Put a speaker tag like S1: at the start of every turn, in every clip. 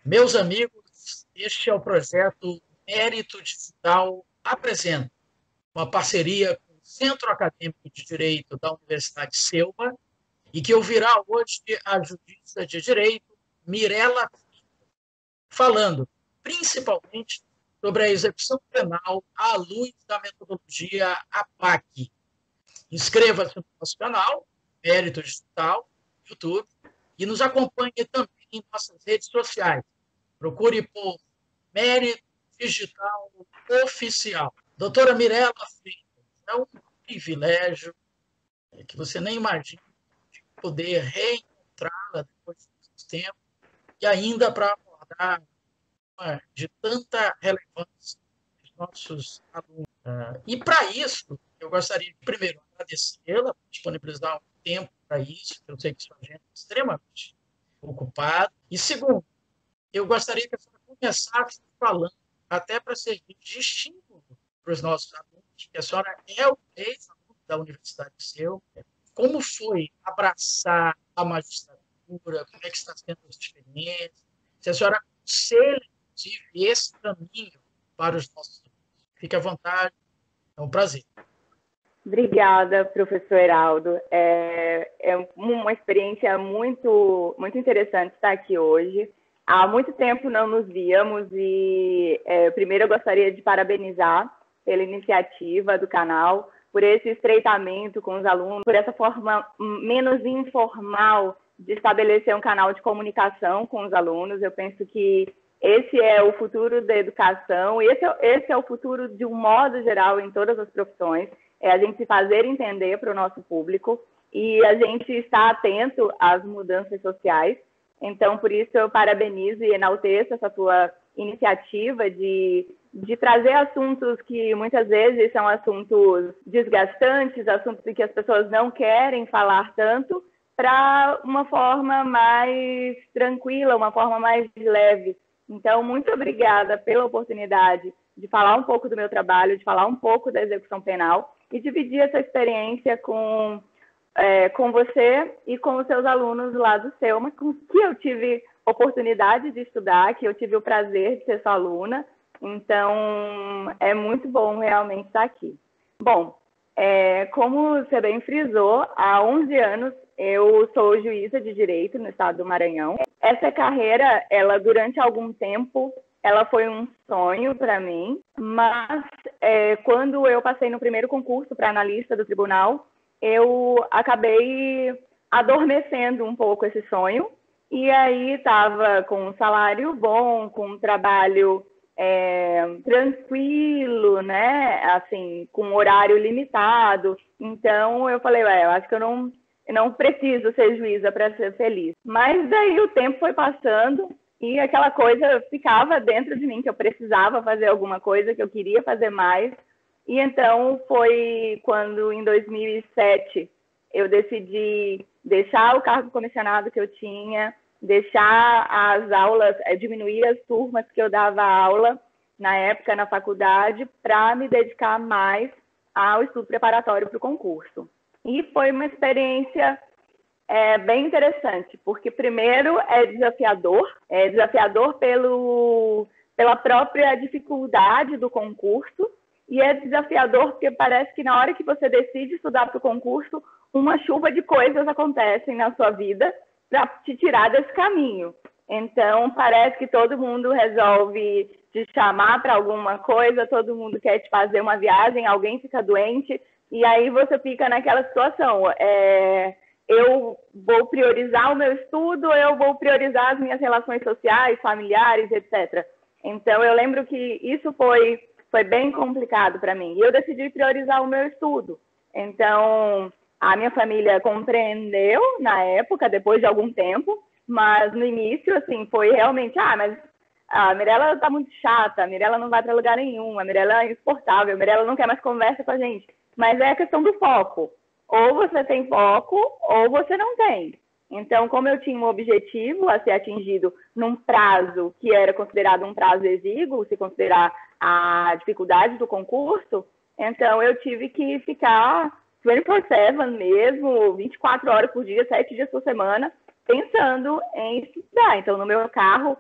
S1: Meus amigos, este é o projeto Mérito Digital Apresenta, uma parceria com o Centro Acadêmico de Direito da Universidade Selma e que ouvirá hoje a jurista de Direito, Mirela, falando principalmente sobre a execução penal à luz da metodologia APAC. Inscreva-se no nosso canal, Mérito Digital, no YouTube, e nos acompanhe também em nossas redes sociais. Procure por Mérito Digital Oficial. Doutora Mirela Freitas, é um privilégio que você nem imagina de poder reencontrá-la depois de muito tempo e ainda para abordar de tanta relevância dos nossos alunos. E para isso, eu gostaria de, primeiro, agradecê-la por disponibilizar um tempo para isso, que eu sei que sua agenda é extremamente ocupada. E, segundo, eu gostaria que a senhora começasse falando, até para servir de estímulo para os nossos alunos, que a senhora é o ex-aluno da Universidade de Seu, como foi abraçar a magistratura, como é que está sendo essa experiência, se a senhora aconselha, inclusive, esse caminho para os nossos alunos. Fique à vontade, é um prazer.
S2: Obrigada, professor Heraldo. É uma experiência muito interessante estar aqui hoje. Há muito tempo não nos víamos e primeiro eu gostaria de parabenizar pela iniciativa do canal, por esse estreitamento com os alunos, por essa forma menos informal de estabelecer um canal de comunicação com os alunos. Eu penso que esse é o futuro da educação, esse é o futuro de um modo geral em todas as profissões, é a gente se fazer entender para o nosso público e a gente estar atento às mudanças sociais. Então, por isso, eu parabenizo e enalteço essa sua iniciativa de trazer assuntos que muitas vezes são assuntos desgastantes, assuntos que as pessoas não querem falar tanto, para uma forma mais tranquila, uma forma mais leve. Então, muito obrigada pela oportunidade de falar um pouco do meu trabalho, de falar um pouco da execução penal e dividir essa experiência com você e com os seus alunos lá do Selma, com que eu tive oportunidade de estudar, que eu tive o prazer de ser sua aluna. Então, é muito bom realmente estar aqui. Bom, como você bem frisou, há 11 anos eu sou juíza de direito no estado do Maranhão. Essa carreira, ela durante algum tempo, ela foi um sonho para mim, mas quando eu passei no primeiro concurso para analista do tribunal, eu acabei adormecendo um pouco esse sonho, e aí estava com um salário bom, com um trabalho tranquilo, né? Assim, com um horário limitado. Então eu falei, eu acho que eu não preciso ser juíza para ser feliz. Mas daí o tempo foi passando e aquela coisa ficava dentro de mim, que eu precisava fazer alguma coisa, que eu queria fazer mais. E então foi quando, em 2007, eu decidi deixar o cargo comissionado que eu tinha, deixar as aulas, diminuir as turmas que eu dava aula na época na faculdade, para me dedicar mais ao estudo preparatório para o concurso. E foi uma experiência bem interessante, porque primeiro é desafiador pela própria dificuldade do concurso, e é desafiador porque parece que na hora que você decide estudar para o concurso, uma chuva de coisas acontecem na sua vida para te tirar desse caminho. Então, parece que todo mundo resolve te chamar para alguma coisa, todo mundo quer te fazer uma viagem, alguém fica doente, e aí você fica naquela situação. Eu vou priorizar o meu estudo, eu vou priorizar as minhas relações sociais, familiares, etc. Então, eu lembro que isso foi bem complicado para mim. E eu decidi priorizar o meu estudo. Então, a minha família compreendeu na época, depois de algum tempo, mas no início, assim, foi realmente, mas a Mirela tá muito chata, a Mirela não vai para lugar nenhum, a Mirela é insuportável, a Mirela não quer mais conversa com a gente. Mas é a questão do foco. Ou você tem foco, ou você não tem. Então, como eu tinha um objetivo a ser atingido num prazo que era considerado um prazo exíguo, se considerar a dificuldade do concurso, então eu tive que ficar 24/7 mesmo, 24 horas por dia, 7 dias por semana, pensando em estudar. Então, no meu carro,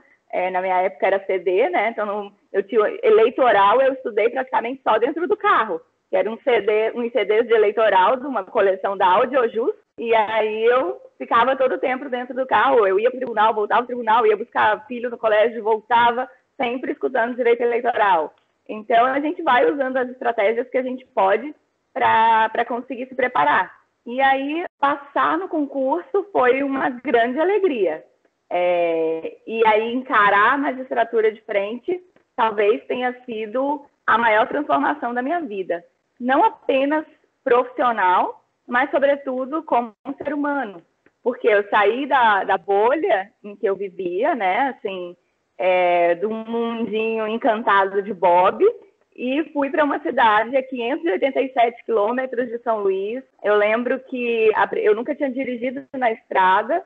S2: na minha época era CD, né? Então eu tinha eleitoral, eu estudei praticamente só dentro do carro. Que era uns CDs de eleitoral, de uma coleção da Audiojus, e aí eu ficava todo o tempo dentro do carro. Eu ia para o tribunal, voltava ao tribunal, ia buscar filho no colégio, voltava, sempre escutando direito eleitoral. Então, a gente vai usando as estratégias que a gente pode para conseguir se preparar. E aí, passar no concurso foi uma grande alegria. E aí, encarar a magistratura de frente talvez tenha sido a maior transformação da minha vida. Não apenas profissional, mas, sobretudo, como um ser humano. Porque eu saí da bolha em que eu vivia, né, assim, do mundinho encantado de Bob, e fui para uma cidade a 587 quilômetros de São Luís. Eu lembro que eu nunca tinha dirigido na estrada,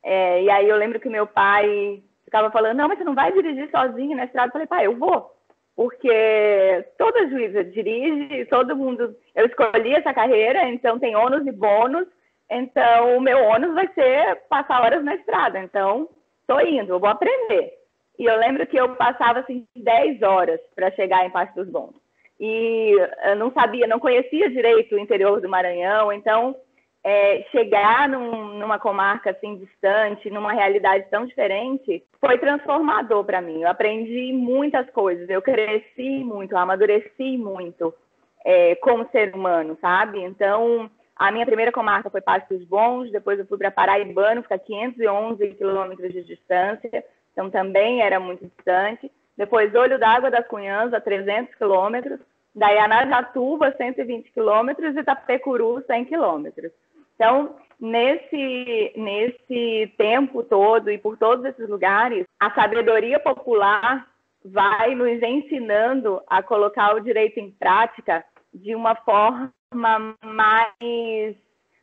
S2: e aí eu lembro que meu pai ficava falando, não, mas você não vai dirigir sozinho na estrada? Eu falei, pai, eu vou. Porque toda juíza dirige, todo mundo... Eu escolhi essa carreira, então tem ônus e bônus. Então, o meu ônus vai ser passar horas na estrada. Então, estou indo, eu vou aprender. E eu lembro que eu passava, assim, 10 horas para chegar em Passo dos Bons. E eu não conhecia direito o interior do Maranhão. Então, chegar numa comarca, assim, distante, numa realidade tão diferente, foi transformador para mim. Eu aprendi muitas coisas, eu cresci muito, eu amadureci muito como ser humano, sabe? Então, a minha primeira comarca foi Passo dos Bons, depois eu fui para Paraibano, fica a 511 quilômetros de distância, então também era muito distante. Depois, Olho d'Água das Cunhãs, a 300 quilômetros, daí Anajatuba, 120 quilômetros, e Itapecuru, 100 quilômetros. Então, nesse tempo todo e por todos esses lugares, a sabedoria popular vai nos ensinando a colocar o direito em prática de uma forma mais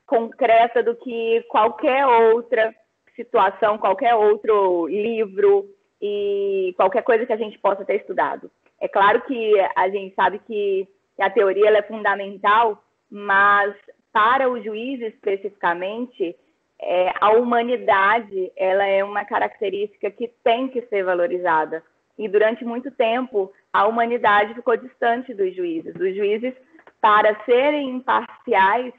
S2: concreta do que qualquer outra situação, qualquer outro livro e qualquer coisa que a gente possa ter estudado. É claro que a gente sabe que a teoria ela é fundamental, mas para o juiz especificamente, a humanidade ela é uma característica que tem que ser valorizada. E durante muito tempo, a humanidade ficou distante dos juízes. Os juízes, para serem imparciais,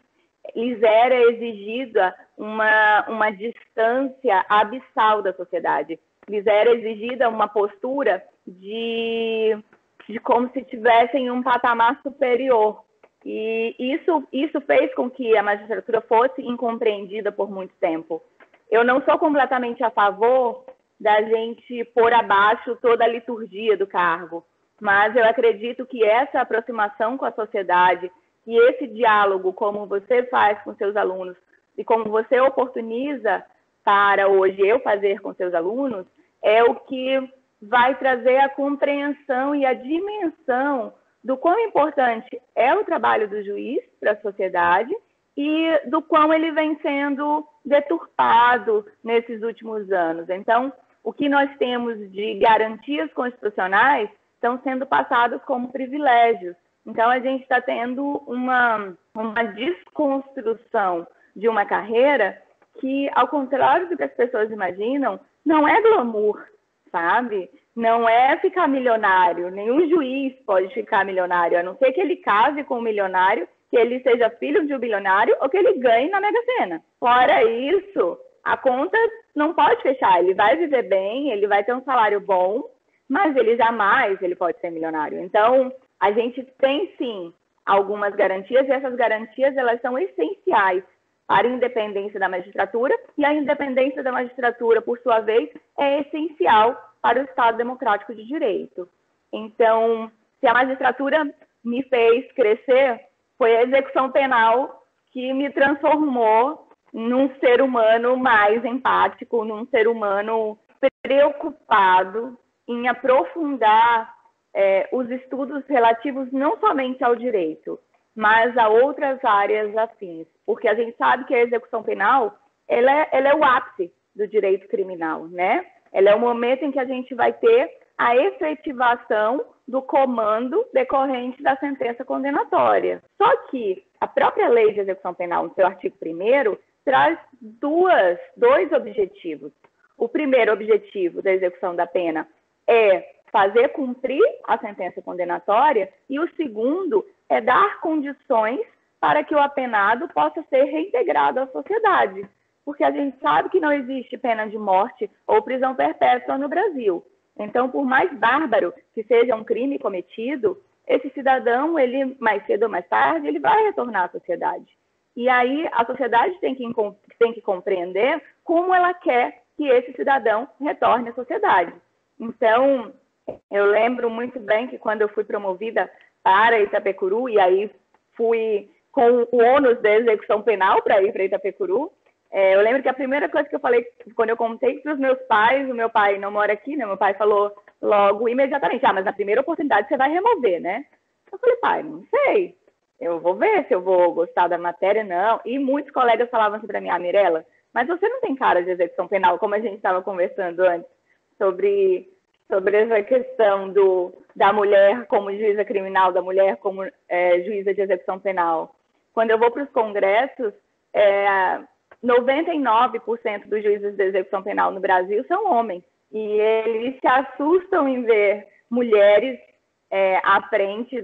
S2: lhes era exigida uma distância abissal da sociedade. Lhes era exigida uma postura de como se tivessem um patamar superior. E isso fez com que a magistratura fosse incompreendida por muito tempo. Eu não sou completamente a favor da gente pôr abaixo toda a liturgia do cargo, mas eu acredito que essa aproximação com a sociedade e esse diálogo, como você faz com seus alunos e como você oportuniza para hoje eu fazer com seus alunos, é o que vai trazer a compreensão e a dimensão do quão importante é o trabalho do juiz para a sociedade e do quão ele vem sendo deturpado nesses últimos anos. Então, o que nós temos de garantias constitucionais estão sendo passados como privilégios. Então, a gente está tendo uma desconstrução de uma carreira que, ao contrário do que as pessoas imaginam, não é glamour, sabe? Não é ficar milionário. Nenhum juiz pode ficar milionário, a não ser que ele case com um milionário, que ele seja filho de um bilionário ou que ele ganhe na Mega Sena. Fora isso, a conta não pode fechar. Ele vai viver bem, ele vai ter um salário bom, mas ele jamais pode ser milionário. Então, a gente tem, sim, algumas garantias, e essas garantias elas são essenciais para a independência da magistratura, e a independência da magistratura, por sua vez, é essencial para o Estado Democrático de Direito. Então, se a magistratura me fez crescer, foi a execução penal que me transformou num ser humano mais empático, num ser humano preocupado em aprofundar os estudos relativos não somente ao direito, mas a outras áreas afins. Porque a gente sabe que a execução penal ela é o ápice do direito criminal, né? Ela é o momento em que a gente vai ter a efetivação do comando decorrente da sentença condenatória. Só que a própria Lei de Execução Penal, no seu artigo 1º, traz dois objetivos. o primeiro objetivo da execução da pena é fazer cumprir a sentença condenatória e o segundo é dar condições para que o apenado possa ser reintegrado à sociedade. Porque a gente sabe que não existe pena de morte ou prisão perpétua no Brasil. Então, por mais bárbaro que seja um crime cometido, esse cidadão, ele mais cedo ou mais tarde, ele vai retornar à sociedade. E aí a sociedade tem que compreender como ela quer que esse cidadão retorne à sociedade. Então, eu lembro muito bem que quando eu fui promovida para Itapecuru, e aí fui com o ônus da execução penal para ir para Itapecuru, eu lembro que a primeira coisa que eu falei, quando eu contei para os meus pais, o meu pai não mora aqui, né? Meu pai falou logo, imediatamente, mas na primeira oportunidade você vai remover, né? Eu falei, pai, não sei, eu vou ver se eu vou gostar da matéria, não. E muitos colegas falavam assim para mim, Mirella, mas você não tem cara de execução penal, como a gente estava conversando antes, sobre essa questão da mulher como juíza criminal, da mulher como juíza de execução penal. Quando eu vou para os congressos, 99% dos juízes de execução penal no Brasil são homens. E eles se assustam em ver mulheres à frente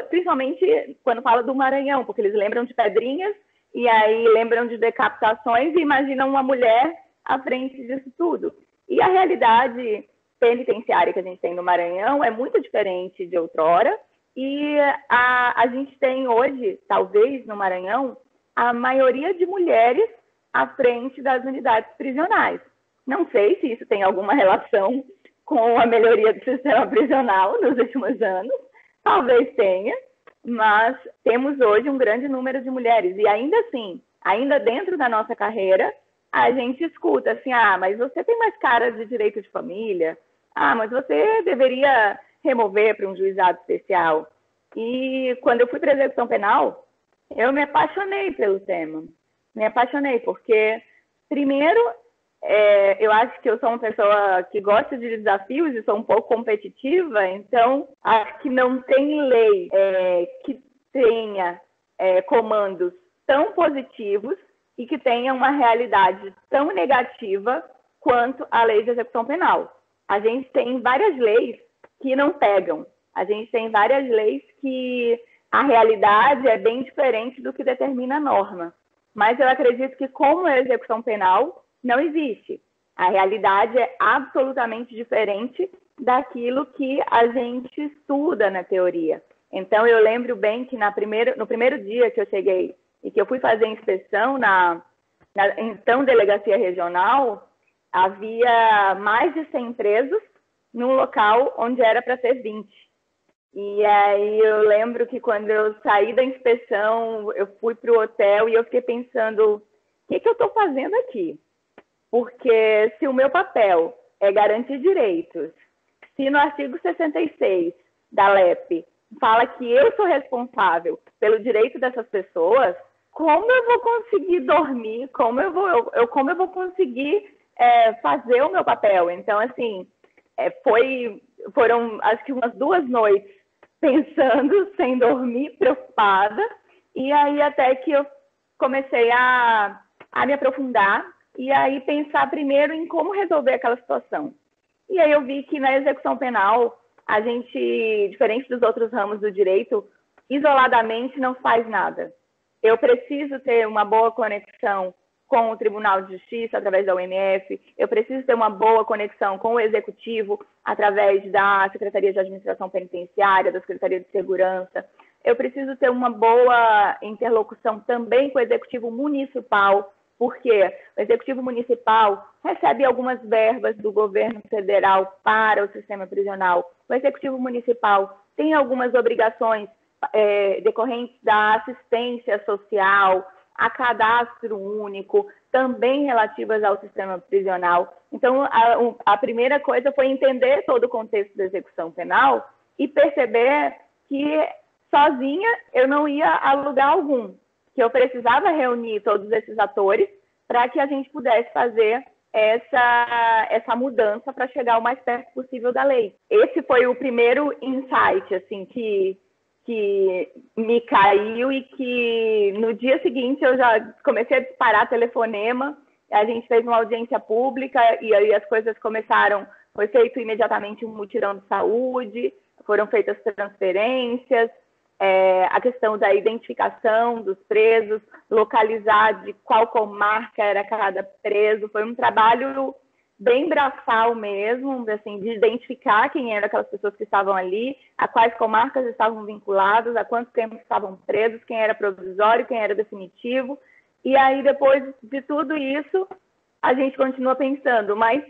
S2: principalmente quando fala do Maranhão, porque eles lembram de Pedrinhas e aí lembram de decapitações e imaginam uma mulher à frente disso tudo. E a realidade penitenciária que a gente tem no Maranhão é muito diferente de outrora, e a gente tem hoje, talvez, no Maranhão, a maioria de mulheres à frente das unidades prisionais. Não sei se isso tem alguma relação com a melhoria do sistema prisional nos últimos anos, talvez tenha, mas temos hoje um grande número de mulheres, e ainda assim, ainda dentro da nossa carreira, a gente escuta assim, mas você tem mais cara de direito de família, mas você deveria remover para um juizado especial. E quando eu fui para a execução penal, eu me apaixonei pelo tema. Me apaixonei porque, primeiro, eu acho que eu sou uma pessoa que gosta de desafios e sou um pouco competitiva, então acho que não tem lei que tenha comandos tão positivos e que tenha uma realidade tão negativa quanto a lei de execução penal. A gente tem várias leis que não pegam. A gente tem várias leis que a realidade é bem diferente do que determina a norma. Mas eu acredito que, como a execução penal, não existe. A realidade é absolutamente diferente daquilo que a gente estuda na teoria. Então, eu lembro bem que no primeiro dia que eu cheguei e que eu fui fazer a inspeção na então delegacia regional, havia mais de 100 presos num local onde era para ser 20. E aí eu lembro que quando eu saí da inspeção, eu fui para o hotel e eu fiquei pensando, o que eu estou fazendo aqui? Porque se o meu papel é garantir direitos, se no artigo 66 da LEP fala que eu sou responsável pelo direito dessas pessoas, como eu vou conseguir dormir? Como eu vou conseguir fazer o meu papel? Então, assim, foram acho que umas 2 noites pensando, sem dormir, preocupada, e aí até que eu comecei a me aprofundar e aí pensar primeiro em como resolver aquela situação. E aí eu vi que na execução penal, a gente, diferente dos outros ramos do direito, isoladamente não faz nada. Eu preciso ter uma boa conexão com o Tribunal de Justiça, através da UMF, eu preciso ter uma boa conexão com o Executivo, através da Secretaria de Administração Penitenciária, da Secretaria de Segurança, eu preciso ter uma boa interlocução também com o Executivo Municipal, porque o Executivo Municipal recebe algumas verbas do governo federal para o sistema prisional, o Executivo Municipal tem algumas obrigações decorrentes da assistência social, a cadastro único, também relativas ao sistema prisional. Então, a primeira coisa foi entender todo o contexto da execução penal e perceber que sozinha eu não ia a lugar algum, que eu precisava reunir todos esses atores para que a gente pudesse fazer essa mudança para chegar o mais perto possível da lei. Esse foi o primeiro insight, assim, que me caiu e que no dia seguinte eu já comecei a disparar telefonema A gente fez uma audiência pública e aí as coisas começaram, foi feito imediatamente um mutirão de saúde, foram feitas transferências, a questão da identificação dos presos, localizar de qual comarca era cada preso, foi um trabalho bem braçal mesmo, assim, de identificar quem eram aquelas pessoas que estavam ali, a quais comarcas estavam vinculadas, a quanto tempo estavam presos, quem era provisório, quem era definitivo. E aí, depois de tudo isso, a gente continua pensando, mas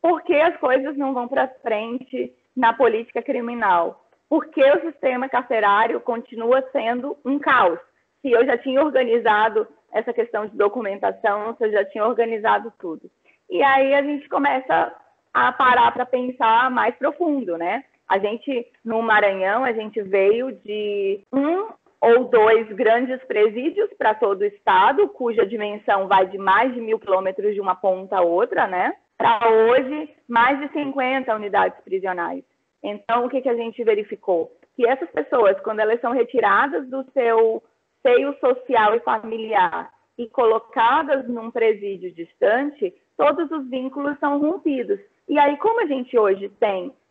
S2: por que as coisas não vão para frente na política criminal? Por que o sistema carcerário continua sendo um caos? Se eu já tinha organizado essa questão de documentação, se eu já tinha organizado tudo. E aí a gente começa a parar para pensar mais profundo, né? A gente, no Maranhão, a gente veio de 1 ou 2 grandes presídios para todo o estado, cuja dimensão vai de mais de 1.000 quilômetros de uma ponta a outra, né? Para hoje, mais de 50 unidades prisionais. Então, o que a gente verificou? Que essas pessoas, quando elas são retiradas do seu seio social e familiar e colocadas num presídio distante, todos os vínculos são rompidos. E aí, como a gente hoje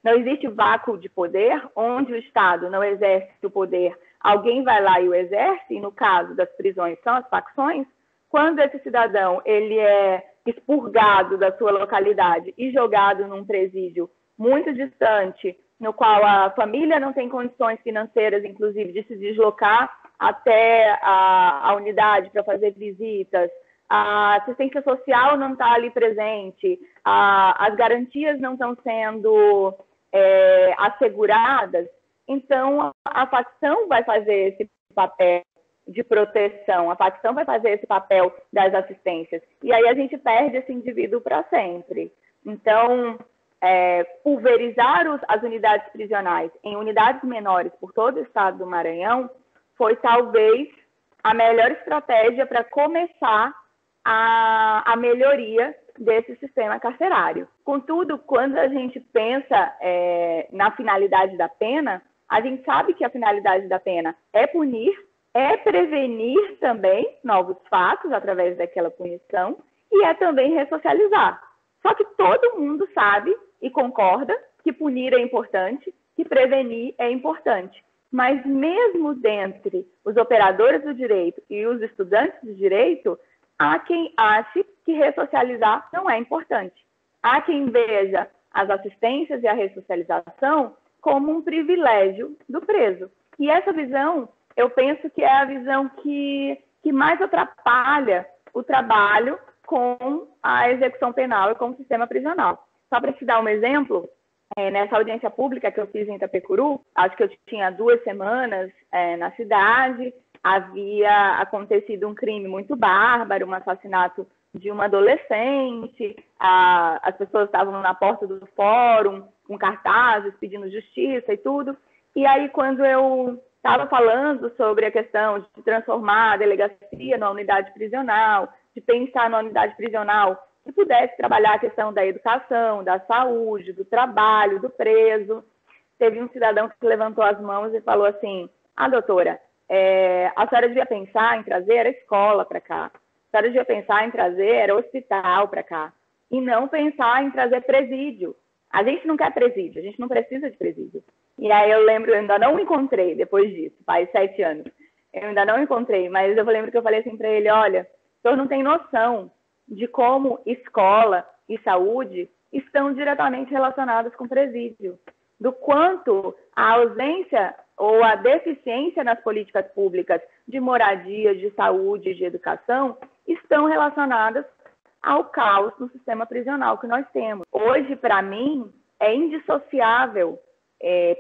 S2: não existe vácuo de poder, onde o Estado não exerce o poder, alguém vai lá e o exerce, e no caso das prisões são as facções, quando esse cidadão ele é expurgado da sua localidade e jogado num presídio muito distante, no qual a família não tem condições financeiras, inclusive, de se deslocar até a unidade para fazer visitas, a assistência social não está ali presente, as garantias não estão sendo asseguradas, então a facção vai fazer esse papel de proteção, a facção vai fazer esse papel das assistências, e aí a gente perde esse indivíduo para sempre. Então, pulverizar as unidades prisionais em unidades menores por todo o estado do Maranhão foi talvez a melhor estratégia para começar a melhoria desse sistema carcerário. Contudo, quando a gente pensa na finalidade da pena, a gente sabe que a finalidade da pena é punir, é prevenir também novos fatos através daquela punição e é também ressocializar. Só que todo mundo sabe e concorda que punir é importante, que prevenir é importante. Mas mesmo dentre os operadores do direito e os estudantes do direito, há quem ache que ressocializar não é importante. Há quem veja as assistências e a ressocialização como um privilégio do preso. E essa visão, eu penso que é a visão que mais atrapalha o trabalho com a execução penal e com o sistema prisional. Só para te dar um exemplo, nessa audiência pública que eu fiz em Itapecuru, acho que eu tinha 2 semanas na cidade, havia acontecido um crime muito bárbaro, um assassinato de uma adolescente, as pessoas estavam na porta do fórum com cartazes pedindo justiça e tudo, e aí quando eu estava falando sobre a questão de transformar a delegacia numa unidade prisional, de pensar na unidade prisional que pudesse trabalhar a questão da educação, da saúde, do trabalho, do preso. Teve um cidadão que levantou as mãos e falou assim: doutora, a senhora devia pensar em trazer a escola para cá, a senhora devia pensar em trazer hospital para cá, e não pensar em trazer presídio. A gente não quer presídio, a gente não precisa de presídio. E aí eu lembro, eu ainda não encontrei depois disso, faz 7 anos, eu ainda não encontrei, mas eu lembro que eu falei assim para ele: olha, o senhor não tem noção de como escola e saúde estão diretamente relacionadas com presídio, do quanto a ausência ou a deficiência nas políticas públicas de moradia, de saúde, de educação, estão relacionadas ao caos no sistema prisional que nós temos. Hoje, para mim, é indissociável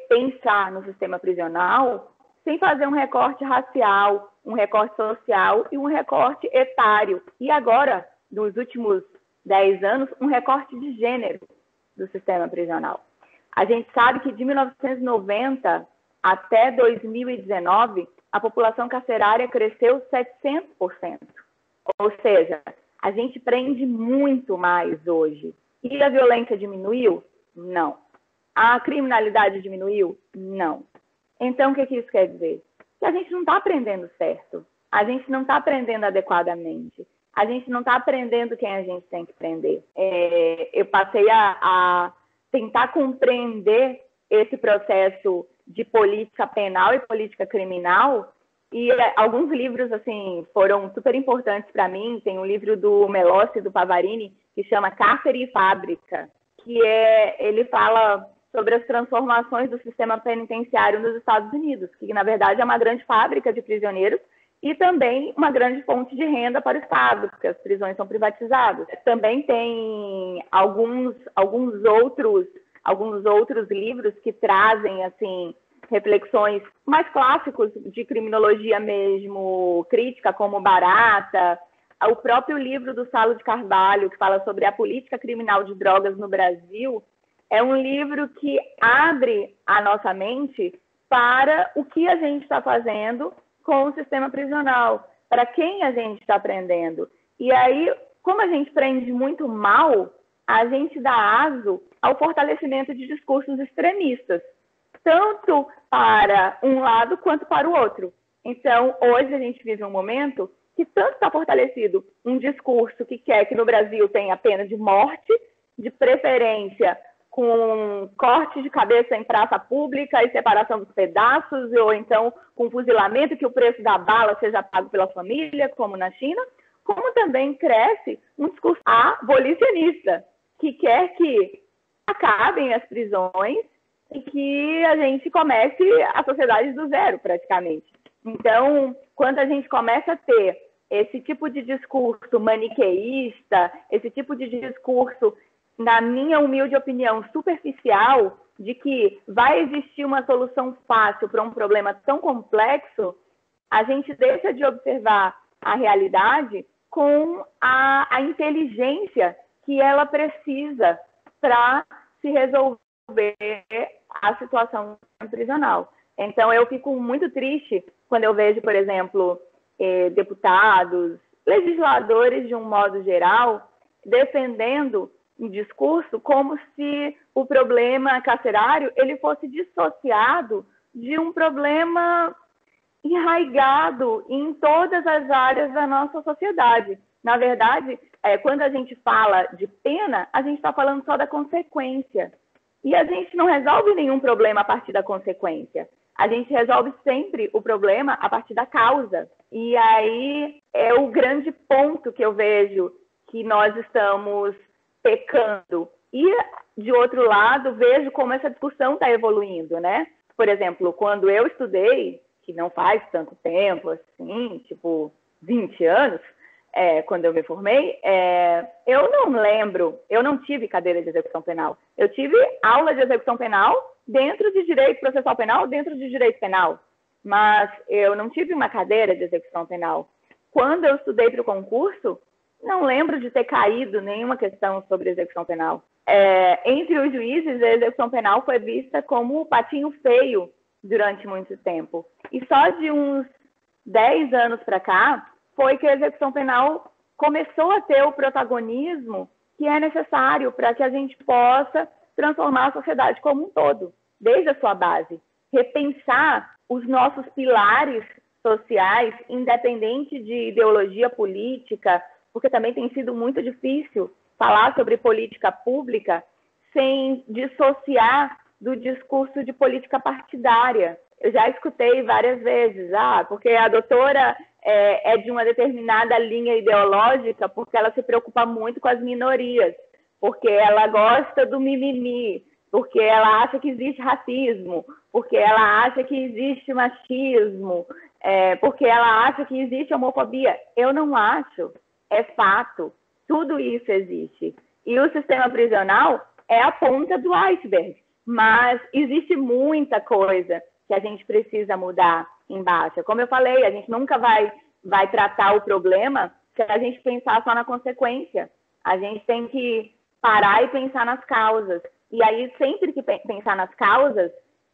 S2: pensar no sistema prisional sem fazer um recorte racial, um recorte social e um recorte etário. E agora, nos últimos 10 anos, um recorte de gênero do sistema prisional. A gente sabe que de 1990 até 2019, a população carcerária cresceu 700%. Ou seja, a gente prende muito mais hoje. E a violência diminuiu? Não. A criminalidade diminuiu? Não. Então, o que isso quer dizer? Que a gente não está aprendendo certo. A gente não está aprendendo adequadamente. a gente não está aprendendo quem a gente tem que prender. Eu passei a tentar compreender esse processo de política penal e política criminal, e alguns livros assim foram super importantes para mim. Tem um livro do Melossi e do Pavarini que chama Cárcere e Fábrica, que ele fala sobre as transformações do sistema penitenciário nos Estados Unidos, que na verdade é uma grande fábrica de prisioneiros e também uma grande fonte de renda para o Estado, porque as prisões são privatizadas. Também tem alguns outros livros que trazem assim reflexões mais clássicos de criminologia mesmo, crítica, como Barata, o próprio livro do Salo de Carvalho, que fala sobre a política criminal de drogas no Brasil, é um livro que abre a nossa mente para o que a gente está fazendo com o sistema prisional, para quem a gente está prendendo. E aí, como a gente prende muito mal, a gente dá aso ao fortalecimento de discursos extremistas, tanto para um lado quanto para o outro. Então, hoje a gente vive um momento que tanto está fortalecido um discurso que quer que no Brasil tenha pena de morte, de preferência com corte de cabeça em praça pública e separação dos pedaços, ou então com fuzilamento, que o preço da bala seja pago pela família, como na China, como também cresce um discurso abolicionista, que quer que acabem as prisões e que a gente comece a sociedade do zero, praticamente. Então, quando a gente começa a ter esse tipo de discurso maniqueísta, esse tipo de discurso, na minha humilde opinião, superficial, de que vai existir uma solução fácil para um problema tão complexo, a gente deixa de observar a realidade com a inteligência que ela precisa para se resolver a situação prisional. Então, eu fico muito triste quando eu vejo, por exemplo, deputados, legisladores, de um modo geral, defendendo um discurso como se o problema carcerário ele fosse dissociado de um problema enraizado em todas as áreas da nossa sociedade. Na verdade, quando a gente fala de pena, a gente está falando só da consequência. E a gente não resolve nenhum problema a partir da consequência. A gente resolve sempre o problema a partir da causa. E aí é o grande ponto que eu vejo que nós estamos pecando. E, de outro lado, vejo como essa discussão está evoluindo, né? Por exemplo, quando eu estudei, que não faz tanto tempo, assim, tipo 20 anos, quando eu me formei, eu não lembro, eu não tive cadeira de execução penal. Eu tive aula de execução penal dentro de direito processual penal, dentro de direito penal, mas eu não tive uma cadeira de execução penal. Quando eu estudei para o concurso, não lembro de ter caído nenhuma questão sobre execução penal. Entre os juízes, a execução penal foi vista como o patinho feio durante muito tempo. E só de uns 10 anos para cá, foi que a execução penal começou a ter o protagonismo que é necessário para que a gente possa transformar a sociedade como um todo, desde a sua base. Repensar os nossos pilares sociais, independente de ideologia política, porque também tem sido muito difícil falar sobre política pública sem dissociar do discurso de política partidária. Eu já escutei várias vezes, porque a doutora é de uma determinada linha ideológica porque ela se preocupa muito com as minorias, porque ela gosta do mimimi, porque ela acha que existe racismo, porque ela acha que existe machismo, porque ela acha que existe homofobia. Eu não acho, é fato, tudo isso existe. E o sistema prisional é a ponta do iceberg, mas existe muita coisa que a gente precisa mudar embaixo. Como eu falei, a gente nunca vai tratar o problema se a gente pensar só na consequência. A gente tem que parar e pensar nas causas. E aí, sempre que pensar nas causas,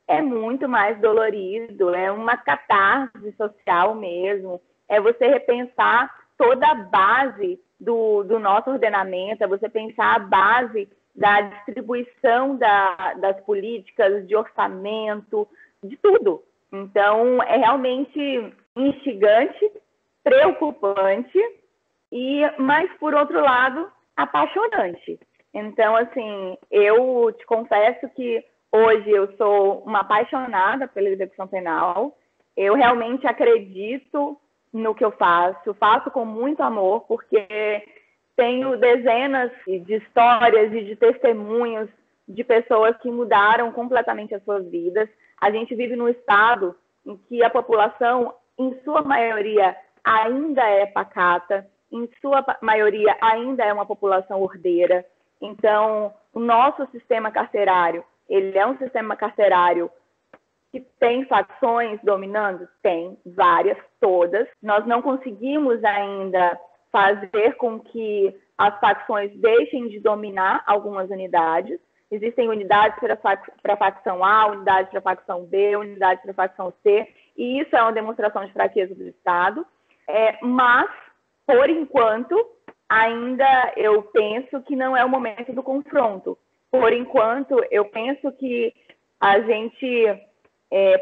S2: é muito mais dolorido, é uma catarse social mesmo. É você repensar toda a base do nosso ordenamento, é você pensar a base da distribuição das políticas, de orçamento, de tudo. Então, é realmente instigante, preocupante Mas, por outro lado, apaixonante. Então, assim, eu te confesso que hoje eu sou uma apaixonada pela execução penal. Eu realmente acredito no que eu faço com muito amor, porque tenho dezenas de histórias e de testemunhos de pessoas que mudaram completamente as suas vidas. A gente vive num estado em que a população, em sua maioria, ainda é pacata, em sua maioria ainda é uma população ordeira. Então, o nosso sistema carcerário, ele é um sistema carcerário que tem facções dominando? Tem, várias, todas. Nós não conseguimos ainda fazer com que as facções deixem de dominar algumas unidades. Existem unidades para a facção A, unidades para a facção B, unidades para a facção C, e isso é uma demonstração de fraqueza do Estado. Mas, por enquanto, ainda eu penso que não é o momento do confronto. Por enquanto, eu penso que a gente,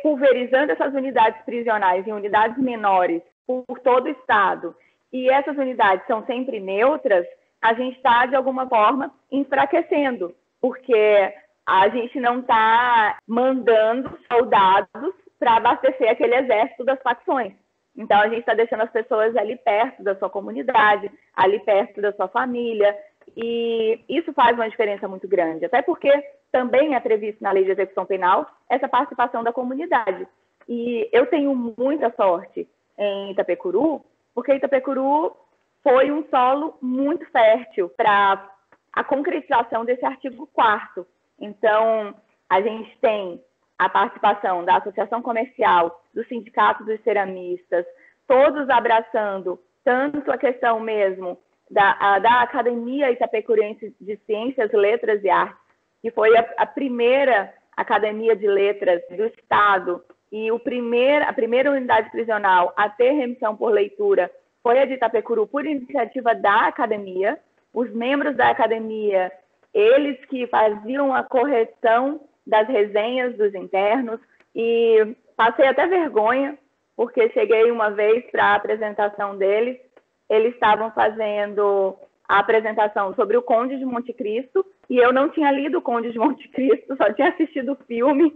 S2: pulverizando essas unidades prisionais em unidades menores por todo o Estado, e essas unidades são sempre neutras, a gente está, de alguma forma, enfraquecendo, porque a gente não está mandando soldados para abastecer aquele exército das facções. Então, a gente está deixando as pessoas ali perto da sua comunidade, ali perto da sua família, e isso faz uma diferença muito grande, até porque também é previsto na Lei de Execução Penal essa participação da comunidade. E eu tenho muita sorte em Itapecuru, porque Itapecuru foi um solo muito fértil para a concretização desse artigo 4º. Então, a gente tem a participação da Associação Comercial, do Sindicato dos Ceramistas, todos abraçando tanto a questão mesmo da Academia Itapecurense de Ciências, Letras e Artes, que foi a primeira academia de letras do Estado e a primeira unidade prisional a ter remissão por leitura foi a de Itapecuru por iniciativa da academia. Os membros da academia, eles que faziam a correção das resenhas dos internos, e passei até vergonha, porque cheguei uma vez para a apresentação deles, eles estavam fazendo a apresentação sobre o Conde de Monte Cristo, e eu não tinha lido o Conde de Monte Cristo, só tinha assistido o filme,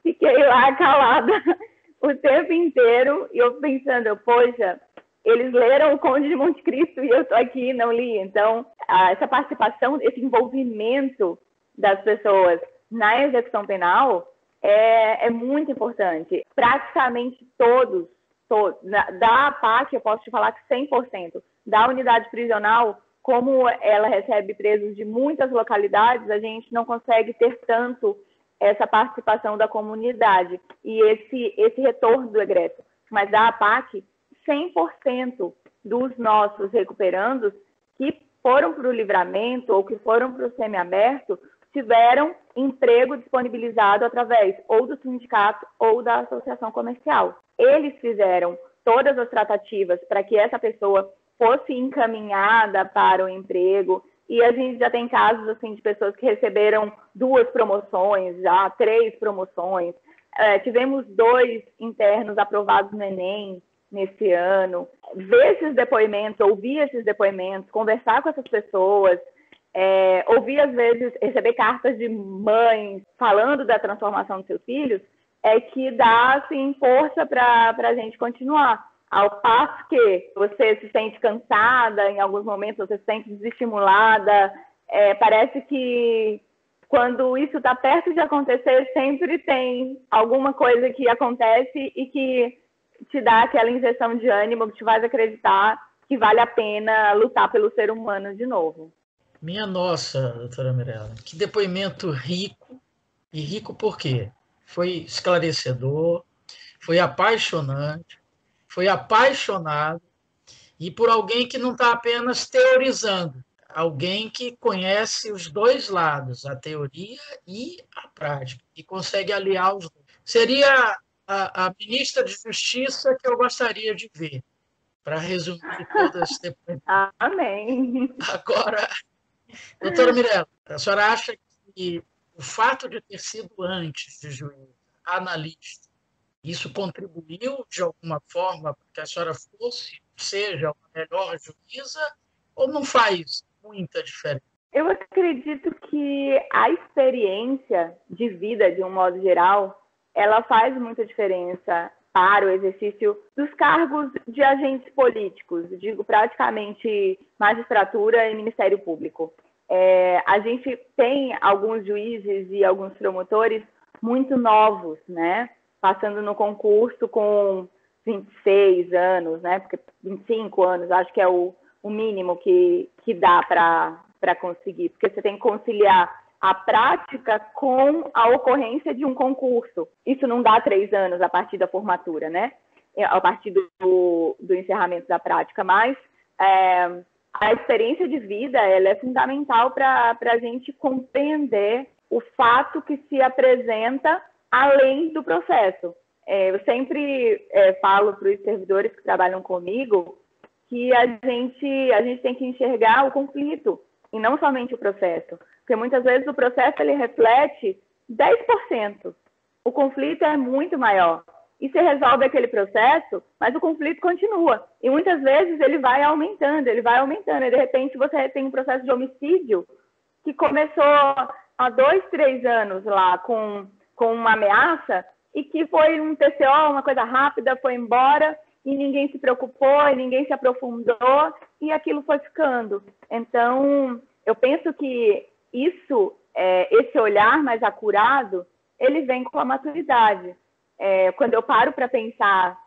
S2: fiquei lá calada o tempo inteiro, e eu pensando, poxa, eles leram o Conde de Monte Cristo e eu estou aqui e não li. Então, essa participação, esse envolvimento das pessoas na execução penal é muito importante. Praticamente todos, da APAC, eu posso te falar que 100%, da unidade prisional, como ela recebe presos de muitas localidades, a gente não consegue ter tanto essa participação da comunidade e esse retorno do egresso. Mas da APAC, 100% dos nossos recuperandos que foram para o livramento ou que foram para o semiaberto tiveram emprego disponibilizado através ou do sindicato ou da associação comercial. Eles fizeram todas as tratativas para que essa pessoa fosse encaminhada para o emprego, e a gente já tem casos assim de pessoas que receberam 2 promoções, já 3 promoções. Tivemos 2 internos aprovados no Enem nesse ano. Ver esses depoimentos, ouvir esses depoimentos, conversar com essas pessoas, ouvir, às vezes, receber cartas de mães falando da transformação dos seus filhos, é que dá, assim, força para a gente continuar. Ao passo que você se sente cansada, em alguns momentos você se sente desestimulada, parece que quando isso está perto de acontecer, sempre tem alguma coisa que acontece e que te dá aquela injeção de ânimo, que te faz acreditar que vale a pena lutar pelo ser humano de novo.
S1: Minha nossa, doutora Mirella, que depoimento rico. E rico por quê? Foi esclarecedor, foi apaixonante, foi apaixonado, e por alguém que não está apenas teorizando, alguém que conhece os 2 lados, a teoria e a prática, e consegue aliar os dois. Seria a ministra de Justiça que eu gostaria de ver, para resumir todo esse depoimento.
S2: Amém.
S1: Agora, doutora Mirella, a senhora acha que o fato de ter sido antes de juíza, analista, isso contribuiu de alguma forma para que a senhora fosse seja uma melhor juíza ou não faz muita diferença?
S2: Eu acredito que a experiência de vida, de um modo geral, ela faz muita diferença para o exercício dos cargos de agentes políticos, digo praticamente magistratura e Ministério Público. A gente tem alguns juízes e alguns promotores muito novos, né? Passando no concurso com 26 anos, né? Porque 25 anos acho que é o mínimo que dá para conseguir, porque você tem que conciliar a prática com a ocorrência de um concurso. Isso não dá 3 anos a partir da formatura, né? A partir do encerramento da prática, mas a experiência de vida ela é fundamental para a gente compreender o fato que se apresenta além do processo. Eu sempre falo para os servidores que trabalham comigo que a gente tem que enxergar o conflito e não somente o processo. Porque muitas vezes o processo ele reflete 10%. O conflito é muito maior. E você resolve aquele processo, mas o conflito continua. E muitas vezes ele vai aumentando. E de repente você tem um processo de homicídio que começou há 2, 3 anos lá com uma ameaça e que foi um TCO, uma coisa rápida, foi embora e ninguém se preocupou, e ninguém se aprofundou e aquilo foi ficando. Então, eu penso que esse olhar mais acurado, ele vem com a maturidade. Quando eu paro para pensar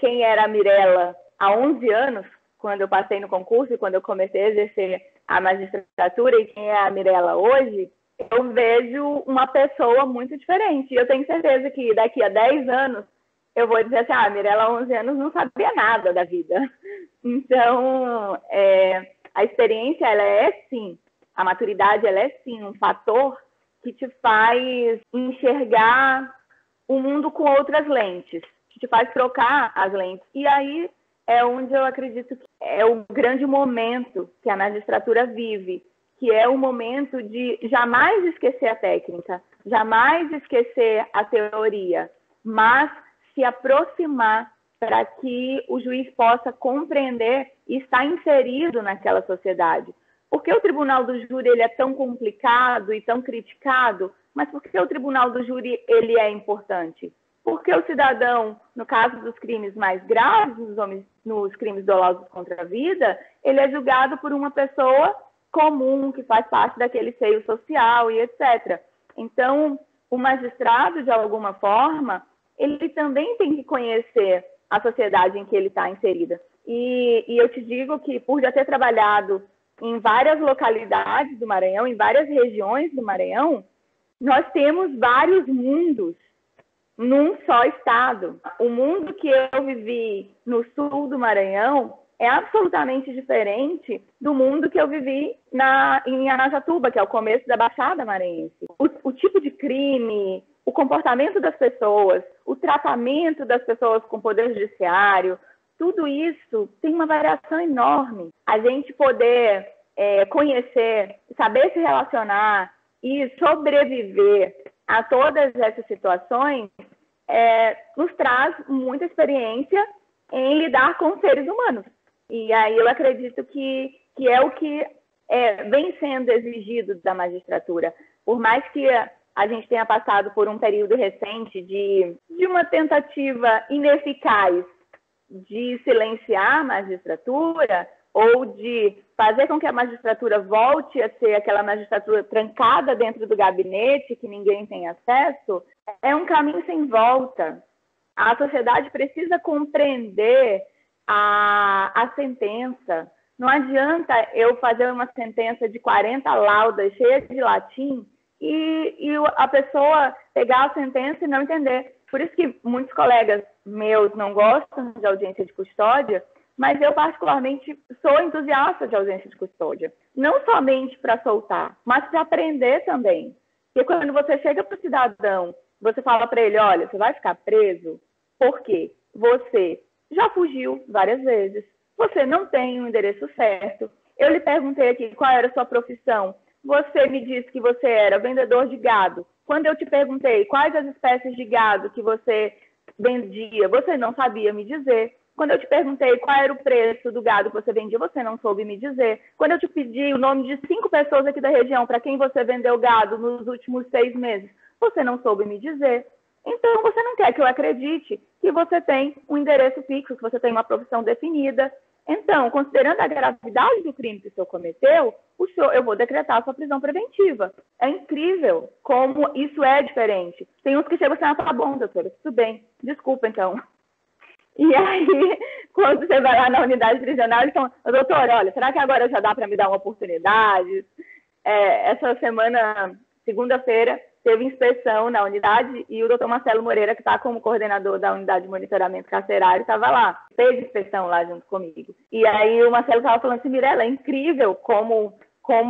S2: quem era a Mirela há 11 anos, quando eu passei no concurso e quando eu comecei a exercer a magistratura, e quem é a Mirela hoje, eu vejo uma pessoa muito diferente. E eu tenho certeza que daqui a 10 anos eu vou dizer assim, a Mirela há 11 anos não sabia nada da vida. Então, a experiência, ela é sim, a maturidade, ela é sim um fator que te faz enxergar o mundo com outras lentes, que te faz trocar as lentes. E aí é onde eu acredito que é o grande momento que a magistratura vive, que é o momento de jamais esquecer a técnica, jamais esquecer a teoria, mas se aproximar para que o juiz possa compreender e estar inserido naquela sociedade. Por que o tribunal do júri ele é tão complicado e tão criticado? Mas por que o tribunal do júri ele é importante? Porque o cidadão, no caso dos crimes mais graves, nos crimes dolosos contra a vida, ele é julgado por uma pessoa comum, que faz parte daquele seio social e etc. Então, o magistrado, de alguma forma, ele também tem que conhecer a sociedade em que ele está inserida. E eu te digo que, por já ter trabalhado em várias localidades do Maranhão, em várias regiões do Maranhão, nós temos vários mundos num só estado. O mundo que eu vivi no sul do Maranhão é absolutamente diferente do mundo que eu vivi em Aracatuba, que é o começo da Baixada Maranhense. O tipo de crime, o comportamento das pessoas, o tratamento das pessoas com o poder judiciário, tudo isso tem uma variação enorme. A gente poder conhecer, saber se relacionar e sobreviver a todas essas situações nos traz muita experiência em lidar com seres humanos. E aí eu acredito que é o que vem sendo exigido da magistratura. Por mais que a gente tenha passado por um período recente de uma tentativa ineficaz de silenciar a magistratura ou de fazer com que a magistratura volte a ser aquela magistratura trancada dentro do gabinete, que ninguém tem acesso, é um caminho sem volta. A sociedade precisa compreender a sentença. Não adianta eu fazer uma sentença de 40 laudas cheias de latim e a pessoa pegar a sentença e não entender. Por isso que muitos colegas meus não gostam de audiência de custódia, mas eu particularmente sou entusiasta de audiência de custódia. Não somente para soltar, mas para aprender também. Porque quando você chega para o cidadão, você fala para ele, olha, você vai ficar preso porque você já fugiu várias vezes, você não tem o endereço certo. Eu lhe perguntei aqui qual era a sua profissão. Você me disse que você era vendedor de gado. Quando eu te perguntei quais as espécies de gado que você vendia, você não sabia me dizer. Quando eu te perguntei qual era o preço do gado que você vendia, você não soube me dizer. Quando eu te pedi o nome de 5 pessoas aqui da região para quem você vendeu gado nos últimos 6 meses, você não soube me dizer. Então, você não quer que eu acredite que você tem um endereço fixo, que você tem uma profissão definida. Então, considerando a gravidade do crime que o senhor cometeu, eu vou decretar a sua prisão preventiva. É incrível como isso é diferente. Tem uns que chegam assim, tá bom, doutora, tudo bem, desculpa, então. E aí, quando você vai lá na unidade prisional, eles estão, doutora, olha, será que agora já dá para me dar uma oportunidade? Essa semana, segunda-feira, teve inspeção na unidade e o doutor Marcelo Moreira, que está como coordenador da unidade de monitoramento carcerário, estava lá, fez inspeção lá junto comigo. E aí o Marcelo estava falando assim, Mirela, é incrível como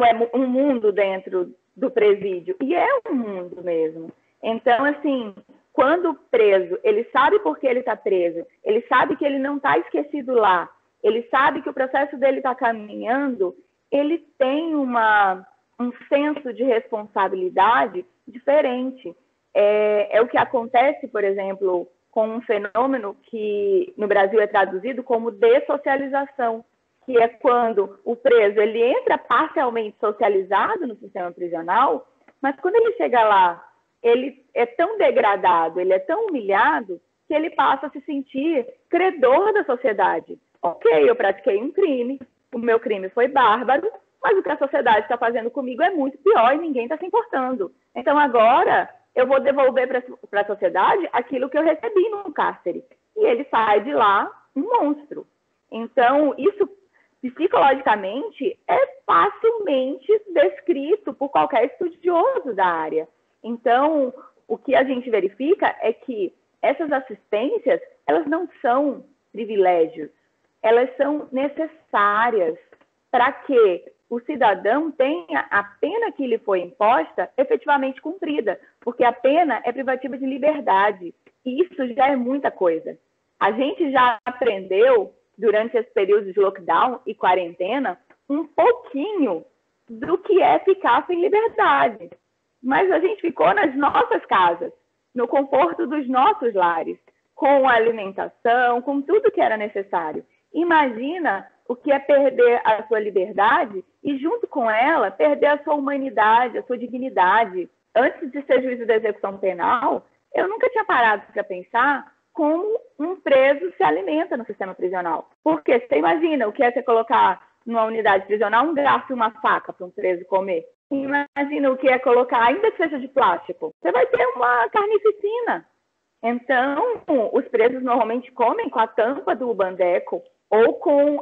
S2: é um mundo dentro do presídio. E é um mundo mesmo. Então, assim, quando o preso, ele sabe por que ele está preso, ele sabe que ele não está esquecido lá, ele sabe que o processo dele está caminhando, ele tem um senso de responsabilidade diferente. É o que acontece, por exemplo, com um fenômeno que no Brasil é traduzido como dessocialização, que é quando o preso ele entra parcialmente socializado no sistema prisional, mas quando ele chega lá, ele é tão degradado, ele é tão humilhado, que ele passa a se sentir credor da sociedade. Ok, eu pratiquei um crime, o meu crime foi bárbaro, mas o que a sociedade está fazendo comigo é muito pior e ninguém está se importando. Então, agora, eu vou devolver para a sociedade aquilo que eu recebi no cárcere. E ele sai de lá um monstro. Então, isso, psicologicamente, é facilmente descrito por qualquer estudioso da área. Então, o que a gente verifica é que essas assistências, elas não são privilégios, elas são necessárias para que o cidadão tenha a pena que lhe foi imposta efetivamente cumprida, porque a pena é privativa de liberdade, e isso já é muita coisa. A gente já aprendeu, durante esse período de lockdown e quarentena, um pouquinho do que é ficar sem liberdade. Mas a gente ficou nas nossas casas, no conforto dos nossos lares, com a alimentação, com tudo que era necessário. Imagina o que é perder a sua liberdade e, junto com ela, perder a sua humanidade, a sua dignidade. Antes de ser juízo da execução penal, eu nunca tinha parado para pensar como um preso se alimenta no sistema prisional. Porque você imagina o que é você colocar numa unidade prisional um garfo e uma faca para um preso comer. Imagina o que é colocar, ainda que seja de plástico. Você vai ter uma carnificina. Então, os presos normalmente comem com a tampa do bandeco ou com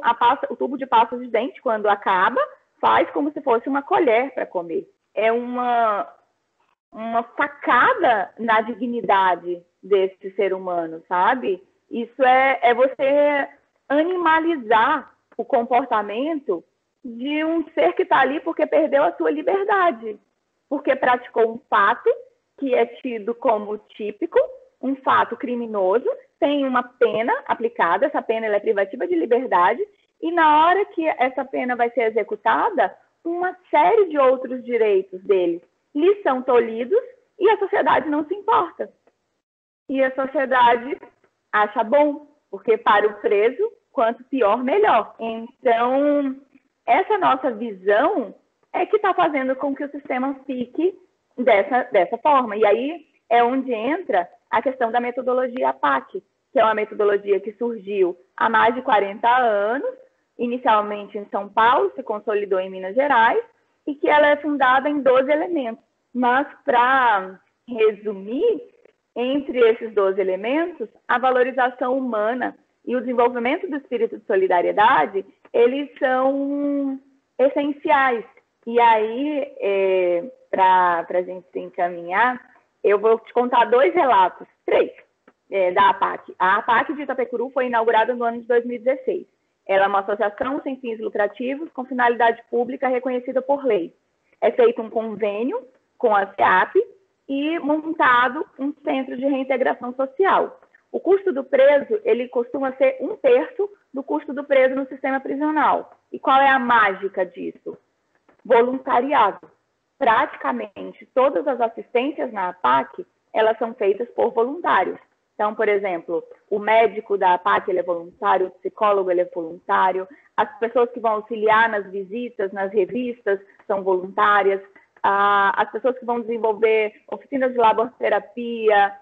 S2: o tubo de pasta de dente, quando acaba, faz como se fosse uma colher para comer. É uma facada na dignidade desse ser humano, sabe? Isso é você animalizar o comportamento de um ser que está ali porque perdeu a sua liberdade, porque praticou um fato que é tido como típico, um fato criminoso, tem uma pena aplicada, essa pena ela é privativa de liberdade, e na hora que essa pena vai ser executada, uma série de outros direitos dele lhe são tolhidos e a sociedade não se importa. E a sociedade acha bom, porque para o preso, quanto pior, melhor. Então, essa nossa visão é que está fazendo com que o sistema fique dessa forma. E aí é onde entra a questão da metodologia APAC, que é uma metodologia que surgiu há mais de 40 anos, inicialmente em São Paulo, se consolidou em Minas Gerais, e que ela é fundada em 12 elementos. Mas, para resumir, entre esses 12 elementos, a valorização humana e o desenvolvimento do espírito de solidariedade, eles são essenciais. E aí, para a gente se encaminhar, eu vou te contar 2 relatos, 3, da APAC. A APAC de Itapecuru foi inaugurada no ano de 2016. Ela é uma associação sem fins lucrativos com finalidade pública reconhecida por lei. É feito um convênio com a SEAP e montado um centro de reintegração social. O custo do preso, ele costuma ser 1/3 do custo do preso no sistema prisional. E qual é a mágica disso? Voluntariado. Praticamente todas as assistências na APAC, elas são feitas por voluntários. Então, por exemplo, o médico da APAC ele é voluntário, o psicólogo ele é voluntário, as pessoas que vão auxiliar nas visitas, nas revistas, são voluntárias, as pessoas que vão desenvolver oficinas de laboterapia,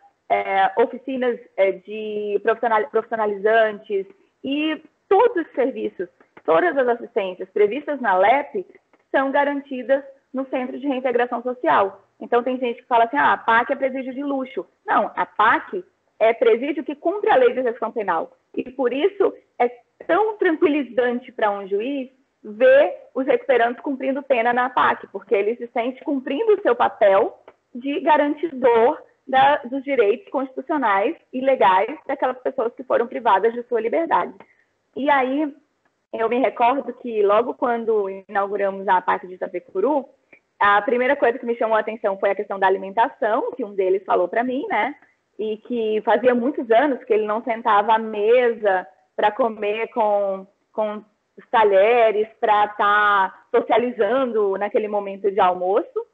S2: oficinas de profissionalizantes e todos os serviços, todas as assistências previstas na LEP são garantidas no Centro de Reintegração Social. Então, tem gente que fala assim, a PAC é presídio de luxo. Não, a PAC é presídio que cumpre a lei de execução penal. E, por isso, é tão tranquilizante para um juiz ver os recuperandos cumprindo pena na PAC, porque ele se sente cumprindo o seu papel de garantidor dos direitos constitucionais e legais daquelas pessoas que foram privadas de sua liberdade. E aí, eu me recordo que logo quando inauguramos a PAC de Itapecuru, a primeira coisa que me chamou a atenção foi a questão da alimentação, que um deles falou para mim, né? E que fazia muitos anos que ele não sentava à mesa para comer com os talheres, para estar socializando naquele momento de almoço.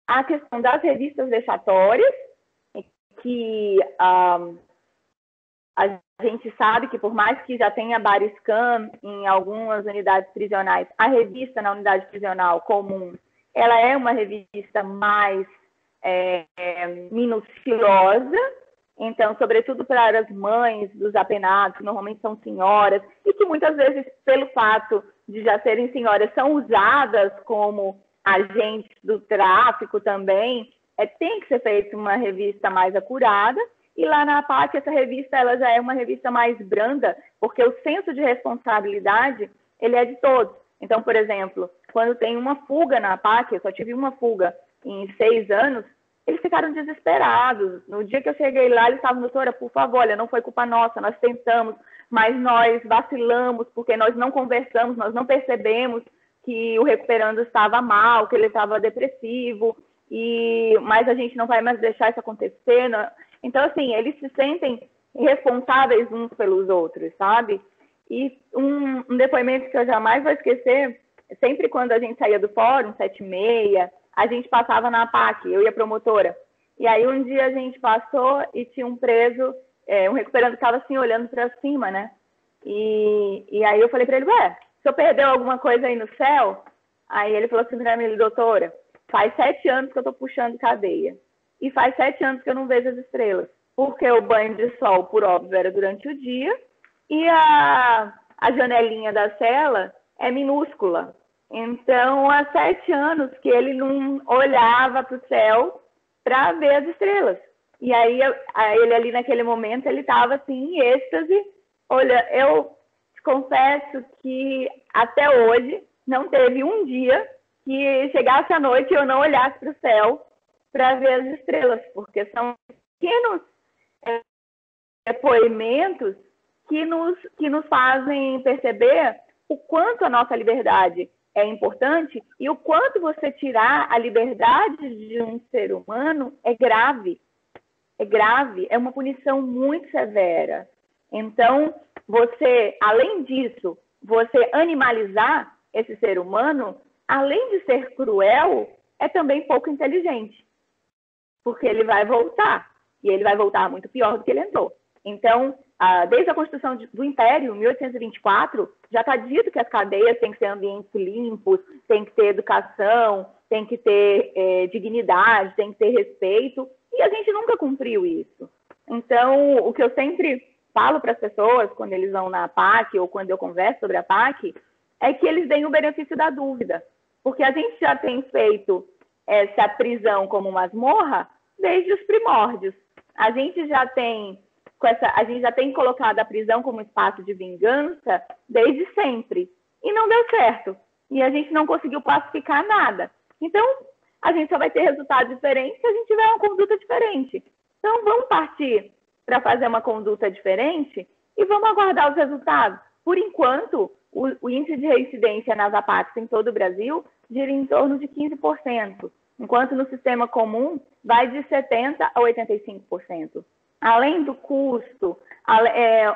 S2: A questão das revistas vexatórias, que a gente sabe que por mais que já tenha Bariscan em algumas unidades prisionais, a revista na unidade prisional comum, ela é uma revista mais minuciosa, então, sobretudo para as mães dos apenados, que normalmente são senhoras, e que muitas vezes, pelo fato de já serem senhoras, são usadas como agentes do tráfico também, tem que ser feita uma revista mais acurada. E lá na APAC, essa revista ela já é uma revista mais branda, porque o senso de responsabilidade ele é de todos. Então, por exemplo, quando tem uma fuga na APAC, eu só tive uma fuga em 6 anos, eles ficaram desesperados. No dia que eu cheguei lá, eles estavam, doutora, por favor, olha, não foi culpa nossa, nós tentamos, mas nós vacilamos, porque nós não conversamos, nós não percebemos que o recuperando estava mal, que ele estava depressivo, mas a gente não vai mais deixar isso acontecer. Então, assim, eles se sentem responsáveis uns pelos outros, sabe? E um depoimento que eu jamais vou esquecer, sempre quando a gente saía do fórum, 7h30, a gente passava na APAC, eu e a promotora. E aí um dia a gente passou e tinha um preso, um recuperando que estava assim, olhando para cima, né? E aí eu falei para ele, o senhor perdeu alguma coisa aí no céu? Aí ele falou assim para mim, doutora, faz 7 anos que eu estou puxando cadeia. E faz 7 anos que eu não vejo as estrelas. Porque o banho de sol, por óbvio, era durante o dia. E a janelinha da cela é minúscula. Então, há 7 anos que ele não olhava para o céu para ver as estrelas. E aí, ele ali naquele momento, ele estava assim, em êxtase. Olha, eu te confesso que até hoje não teve um dia que chegasse à noite e eu não olhasse para o céu para ver as estrelas, porque são pequenos depoimentos que nos fazem perceber o quanto a nossa liberdade é importante e o quanto você tirar a liberdade de um ser humano é grave. É grave, é uma punição muito severa. Então, você, além disso, você animalizar esse ser humano, além de ser cruel, é também pouco inteligente. Porque ele vai voltar, e ele vai voltar muito pior do que ele entrou. Então, desde a Constituição do Império, 1824, já está dito que as cadeias têm que ser ambientes limpos, tem que ter educação, tem que ter dignidade, tem que ter respeito, e a gente nunca cumpriu isso. Então, o que eu sempre falo para as pessoas, quando eles vão na PAC, ou quando eu converso sobre a PAC, é que eles deem o benefício da dúvida. Porque a gente já tem feito essa prisão como masmorra desde os primórdios. A gente já tem colocado a prisão como espaço de vingança desde sempre. E não deu certo. E a gente não conseguiu pacificar nada. Então, a gente só vai ter resultados diferentes se a gente tiver uma conduta diferente. Então, vamos partir para fazer uma conduta diferente e vamos aguardar os resultados. Por enquanto, o índice de reincidência nas APACs em todo o Brasil gira em torno de 15%, enquanto no sistema comum vai de 70% a 85%. Além do custo,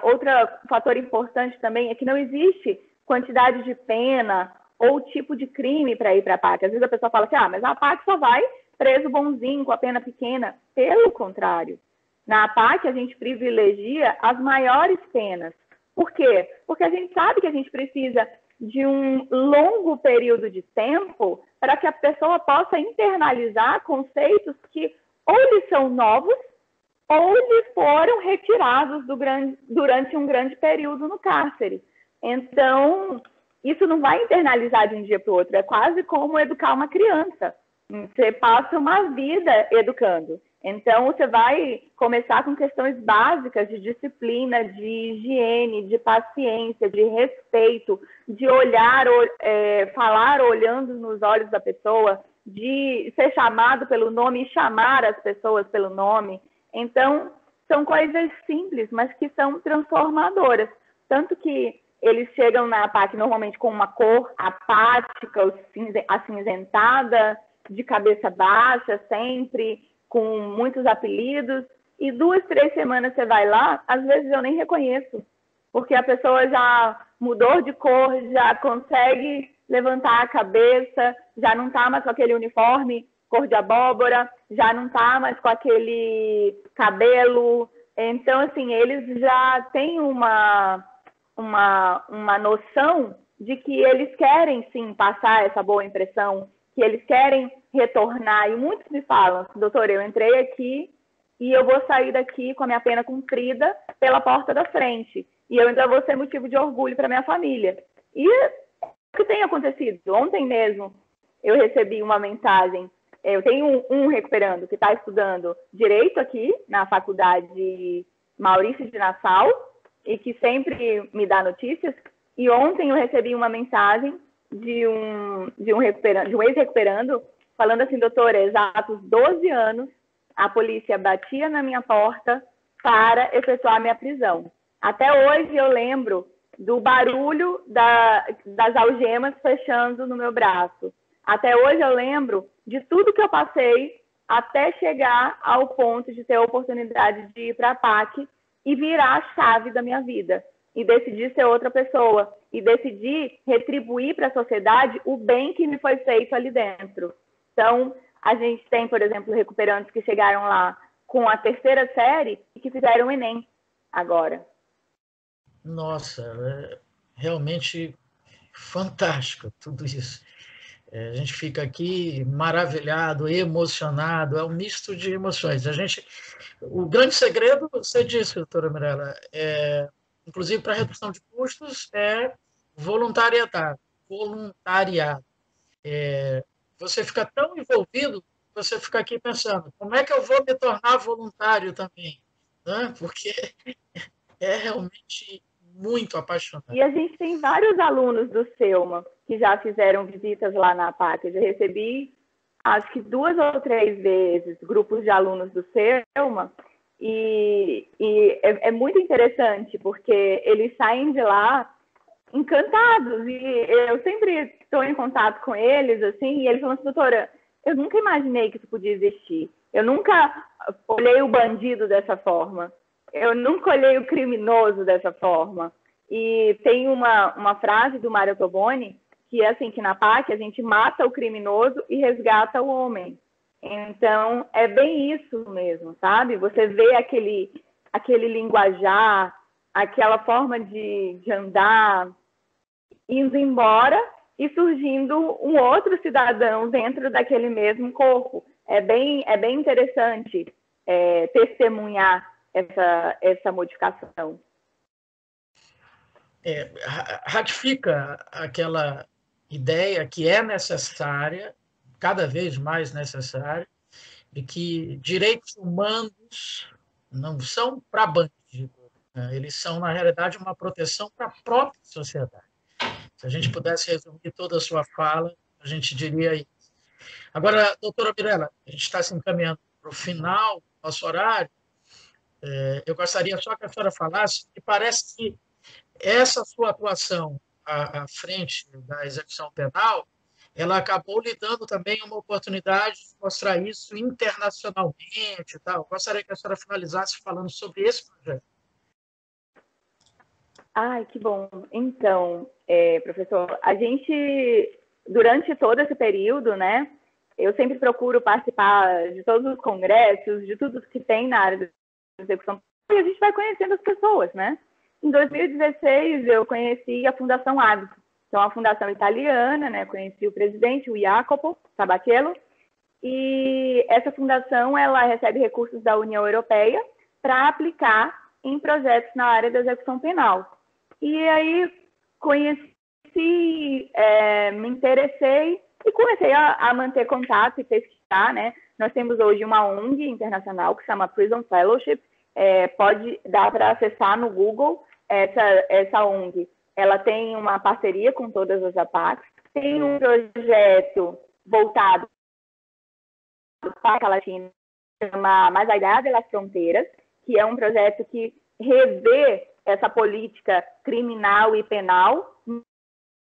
S2: outro fator importante também é que não existe quantidade de pena ou tipo de crime para ir para a PAC. Às vezes a pessoa fala assim, mas a PAC só vai preso bonzinho, com a pena pequena. Pelo contrário, Na APAC, a gente privilegia as maiores penas. Por quê? Porque a gente sabe que a gente precisa de um longo período de tempo para que a pessoa possa internalizar conceitos que ou lhes são novos ou lhes foram retirados durante um grande período no cárcere. Então, isso não vai internalizar de um dia para o outro, é quase como educar uma criança. Você passa uma vida educando. Então, você vai começar com questões básicas de disciplina, de higiene, de paciência, de respeito, de olhar, falar olhando nos olhos da pessoa, de ser chamado pelo nome e chamar as pessoas pelo nome. Então, são coisas simples, mas que são transformadoras. Tanto que eles chegam na APAC normalmente com uma cor apática, acinzentada, de cabeça baixa, sempre, com muitos apelidos, e 2, 3 semanas você vai lá, às vezes eu nem reconheço, porque a pessoa já mudou de cor, já consegue levantar a cabeça, já não está mais com aquele uniforme cor de abóbora, já não está mais com aquele cabelo. Então, assim, eles já têm uma noção de que eles querem, sim, passar essa boa impressão, que eles querem retornar. E muitos me falam, doutor, eu entrei aqui e eu vou sair daqui com a minha pena cumprida pela porta da frente. E eu ainda vou ser motivo de orgulho para minha família. E o que tem acontecido? Ontem mesmo eu recebi uma mensagem. Eu tenho um recuperando que está estudando Direito aqui na Faculdade Maurício de Nassau e que sempre me dá notícias. E ontem eu recebi uma mensagem de um ex-recuperando falando assim, doutora, exatos 12 anos a polícia batia na minha porta para efetuar minha prisão. Até hoje eu lembro do barulho das algemas fechando no meu braço. Até hoje eu lembro de tudo que eu passei até chegar ao ponto de ter a oportunidade de ir para a PAC e virar a chave da minha vida. E decidir ser outra pessoa. E decidir retribuir para a sociedade o bem que me foi feito ali dentro. Então, a gente tem, por exemplo, recuperantes que chegaram lá com a 3ª série e que fizeram o Enem agora.
S1: Nossa, é realmente fantástico tudo isso. A gente fica aqui maravilhado, emocionado, é um misto de emoções. O grande segredo, você disse, doutora Mirella, inclusive para redução de custos, é voluntariado. Você fica tão envolvido, você fica aqui pensando, como é que eu vou me tornar voluntário também? Né? Porque é realmente muito apaixonante.
S2: E a gente tem vários alunos do Selma que já fizeram visitas lá na APAC. Eu já recebi, acho que 2 ou 3 vezes, grupos de alunos do Selma, e é muito interessante, porque eles saem de lá encantados, e eu sempre estou em contato com eles, assim, e eles falam assim, doutora, eu nunca imaginei que isso podia existir. Eu nunca olhei o bandido dessa forma. Eu nunca olhei o criminoso dessa forma. E tem uma frase do Mário Toboni, que é assim, que na PAC a gente mata o criminoso e resgata o homem. Então, é bem isso mesmo, sabe? Você vê aquele linguajar, aquela forma de andar, indo embora e surgindo um outro cidadão dentro daquele mesmo corpo. É bem interessante testemunhar essa modificação.
S1: Ratifica aquela ideia que é necessária, cada vez mais necessária, de que direitos humanos não são para bandido, né? Eles são, na realidade, uma proteção para a própria sociedade. Se a gente pudesse resumir toda a sua fala, a gente diria isso. Agora, doutora Mirella, a gente está se encaminhando para o final do nosso horário. Eu gostaria só que a senhora falasse, que parece que essa sua atuação à frente da execução penal, ela acabou lhe dando também uma oportunidade de mostrar isso internacionalmente e tal. Gostaria que a senhora finalizasse falando sobre esse projeto.
S2: Ai, que bom. Então, professor, a gente, durante todo esse período, né, eu sempre procuro participar de todos os congressos, de tudo que tem na área execução e a gente vai conhecendo as pessoas, né? Em 2016, eu conheci a Fundação Hábito, que é uma fundação italiana, né? Conheci o presidente, o Jacopo Sabatiello, e essa fundação ela recebe recursos da União Europeia para aplicar em projetos na área da execução penal. E aí conheci, me interessei e comecei a manter contato e pesquisar, né? Nós temos hoje uma ONG internacional que se chama Prison Fellowship, pode dar para acessar no Google essa ONG. Ela tem uma parceria com todas as APACs, tem um projeto voltado para a América Latina, chama Mais Allá de las Fronteiras, que é um projeto que revê essa política criminal e penal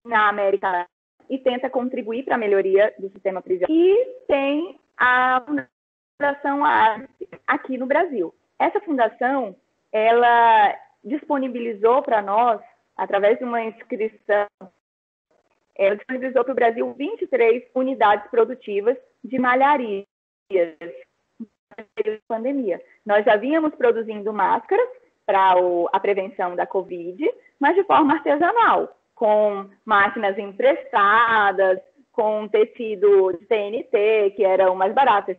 S2: na América Latina e tenta contribuir para a melhoria do sistema prisional. E tem a Fundação Arte aqui no Brasil. Essa fundação, ela disponibilizou para nós, através de uma inscrição, ela disponibilizou para o Brasil 23 unidades produtivas de malharias na pandemia. Nós já vínhamos produzindo máscaras para a prevenção da Covid, mas de forma artesanal, com máquinas emprestadas, com tecido de TNT, que era o mais barato,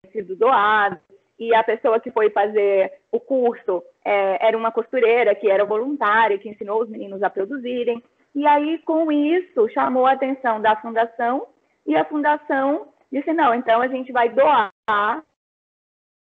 S2: tecido doado, e a pessoa que foi fazer o curso era uma costureira, que era voluntária, que ensinou os meninos a produzirem. E aí, com isso, chamou a atenção da fundação, e a fundação disse, não, então a gente vai doar a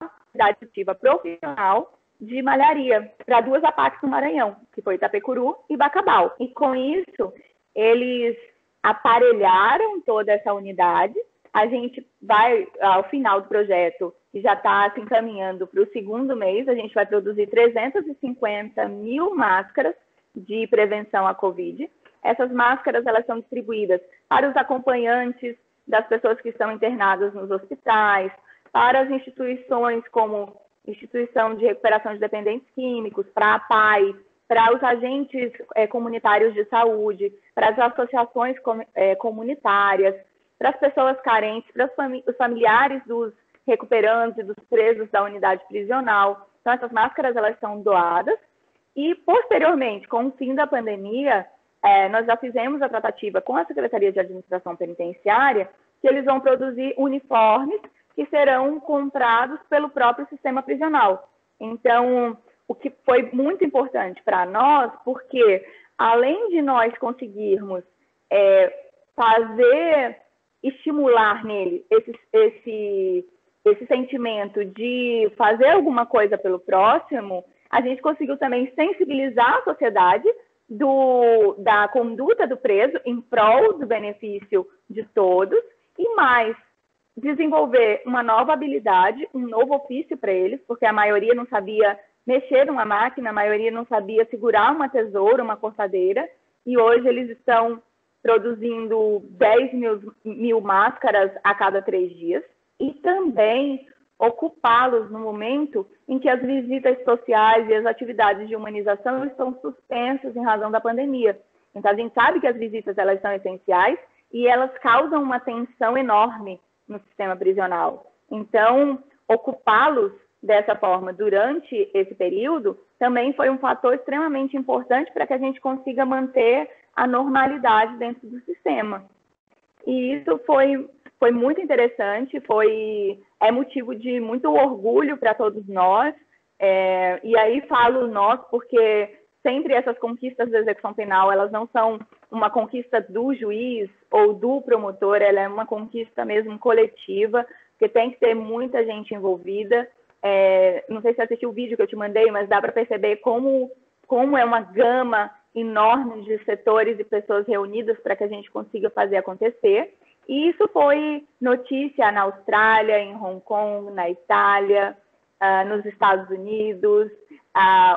S2: atividade ativa profissional de malharia para 2 APACs no Maranhão, que foi Itapecuru e Bacabal. E com isso, eles aparelharam toda essa unidade. A gente vai, ao final do projeto, que já está se encaminhando para o 2º mês, a gente vai produzir 350 mil máscaras de prevenção à Covid. Essas máscaras elas são distribuídas para os acompanhantes das pessoas que estão internadas nos hospitais, para as instituições como Instituição de Recuperação de Dependentes Químicos, para a PAI, para os agentes comunitários de saúde, para as associações comunitárias, para as pessoas carentes, para os familiares dos recuperandos e dos presos da unidade prisional. Então, essas máscaras elas são doadas. E, posteriormente, com o fim da pandemia, nós já fizemos a tratativa com a Secretaria de Administração Penitenciária, que eles vão produzir uniformes que serão comprados pelo próprio sistema prisional. Então, o que foi muito importante para nós, porque além de nós conseguirmos estimular nele esse sentimento de fazer alguma coisa pelo próximo, a gente conseguiu também sensibilizar a sociedade da conduta do preso em prol do benefício de todos e mais, desenvolver uma nova habilidade, um novo ofício para eles, porque a maioria não sabia mexer numa máquina, a maioria não sabia segurar uma tesoura, uma cortadeira, e hoje eles estão produzindo 10 mil máscaras a cada 3 dias, e também ocupá-los no momento em que as visitas sociais e as atividades de humanização estão suspensas em razão da pandemia. Então, a gente sabe que as visitas elas são essenciais e elas causam uma tensão enorme no sistema prisional. Então, ocupá-los dessa forma durante esse período também foi um fator extremamente importante para que a gente consiga manter a normalidade dentro do sistema. E isso foi muito interessante, é motivo de muito orgulho para todos nós, e aí falo nós porque sempre essas conquistas da execução penal, elas não são uma conquista do juiz ou do promotor, ela é uma conquista mesmo coletiva, porque tem que ter muita gente envolvida. Não sei se você assistiu o vídeo que eu te mandei, mas dá para perceber como é uma gama enorme de setores e pessoas reunidas para que a gente consiga fazer acontecer. E isso foi notícia na Austrália, em Hong Kong, na Itália, nos Estados Unidos.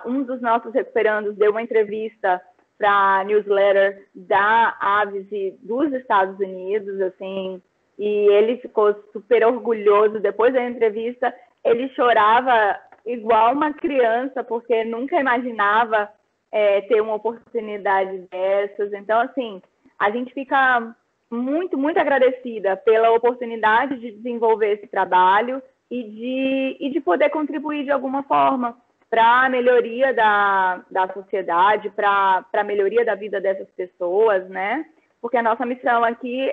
S2: Um dos nossos recuperandos deu uma entrevista para a newsletter da AVSE dos Estados Unidos, assim, e ele ficou super orgulhoso. Depois da entrevista, ele chorava igual uma criança, porque nunca imaginava ter uma oportunidade dessas. Então, assim, a gente fica muito, muito agradecida pela oportunidade de desenvolver esse trabalho, e de poder contribuir de alguma forma para a melhoria da sociedade, para a melhoria da vida dessas pessoas, né? Porque a nossa missão aqui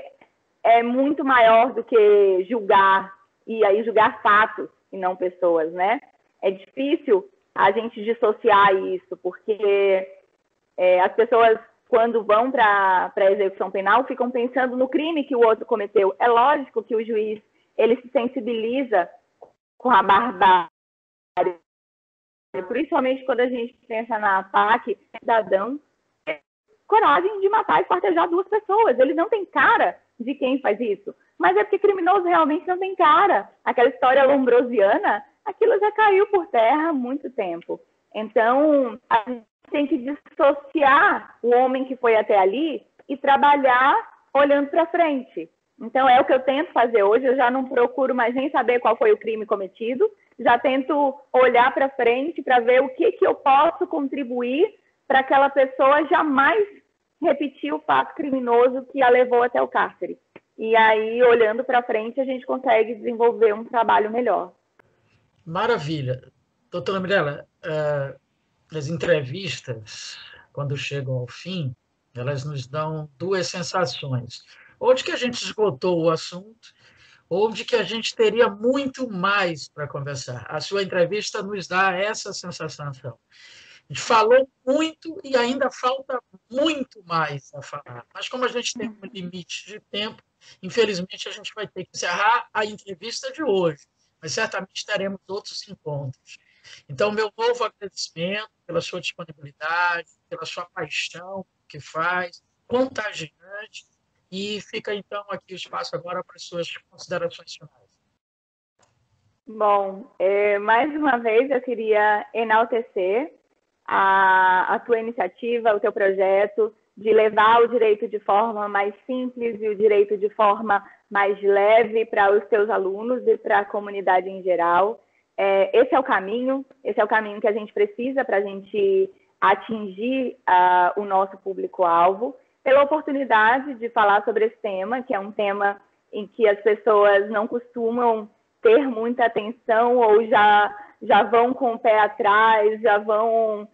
S2: é muito maior do que julgar, e aí julgar fatos e não pessoas, né? É difícil a gente dissociar isso, porque as pessoas, quando vão para a execução penal, ficam pensando no crime que o outro cometeu. É lógico que o juiz ele se sensibiliza com a barbárie, principalmente quando a gente pensa na ataque cidadão, coragem de matar e esquartejar 2 pessoas. Ele não tem cara de quem faz isso. Mas é porque criminoso realmente não tem cara. Aquela história lombrosiana, aquilo já caiu por terra há muito tempo. Então, a gente tem que dissociar o homem que foi até ali e trabalhar olhando para frente. Então, é o que eu tento fazer hoje. Eu já não procuro mais nem saber qual foi o crime cometido. Já tento olhar para frente para ver o que eu posso contribuir para aquela pessoa jamais repetir o fato criminoso que a levou até o cárcere. E aí, olhando para frente, a gente consegue desenvolver um trabalho melhor.
S1: Maravilha. Doutora Mirella, as entrevistas, quando chegam ao fim, elas nos dão 2 sensações. Ou de que a gente esgotou o assunto, ou de que a gente teria muito mais para conversar. A sua entrevista nos dá essa sensação. A gente falou muito e ainda falta muito mais a falar. Mas como a gente tem um limite de tempo, infelizmente a gente vai ter que encerrar a entrevista de hoje. Mas certamente teremos outros encontros. Então, meu novo agradecimento pela sua disponibilidade, pela sua paixão que faz, contagiante. E fica, então, aqui o espaço agora para as suas considerações finais.
S2: Bom, mais uma vez eu queria enaltecer a tua iniciativa, o teu projeto de levar o direito de forma mais simples e o direito de forma mais leve para os teus alunos e para a comunidade em geral. Esse é o caminho que a gente precisa para a gente atingir o nosso público-alvo, pela oportunidade de falar sobre esse tema, que é um tema em que as pessoas não costumam ter muita atenção ou já vão com o pé atrás, já vão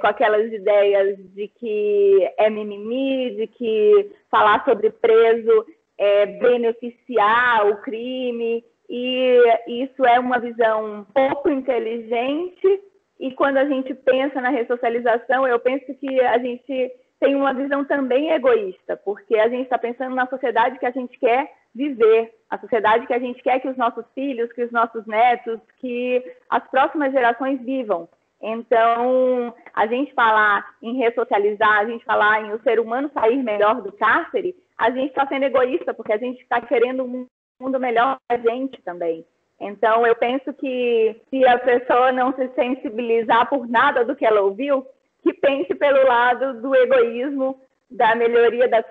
S2: com aquelas ideias de que é mimimi, de que falar sobre preso é beneficiar o crime, e isso é uma visão pouco inteligente, e quando a gente pensa na ressocialização, eu penso que a gente tem uma visão também egoísta, porque a gente está pensando na sociedade que a gente quer viver, a sociedade que a gente quer que os nossos filhos, que os nossos netos, que as próximas gerações vivam. Então, a gente falar em ressocializar, a gente falar em o ser humano sair melhor do cárcere, a gente está sendo egoísta, porque a gente está querendo um mundo melhor para a gente também. Então, eu penso que se a pessoa não se sensibilizar por nada do que ela ouviu, que pense pelo lado do egoísmo, da melhoria da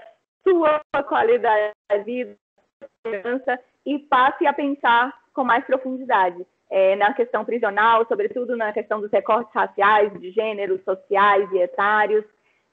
S2: sua qualidade de vida, e passe a pensar com mais profundidade na questão prisional, sobretudo na questão dos recortes raciais, de gêneros, sociais e etários.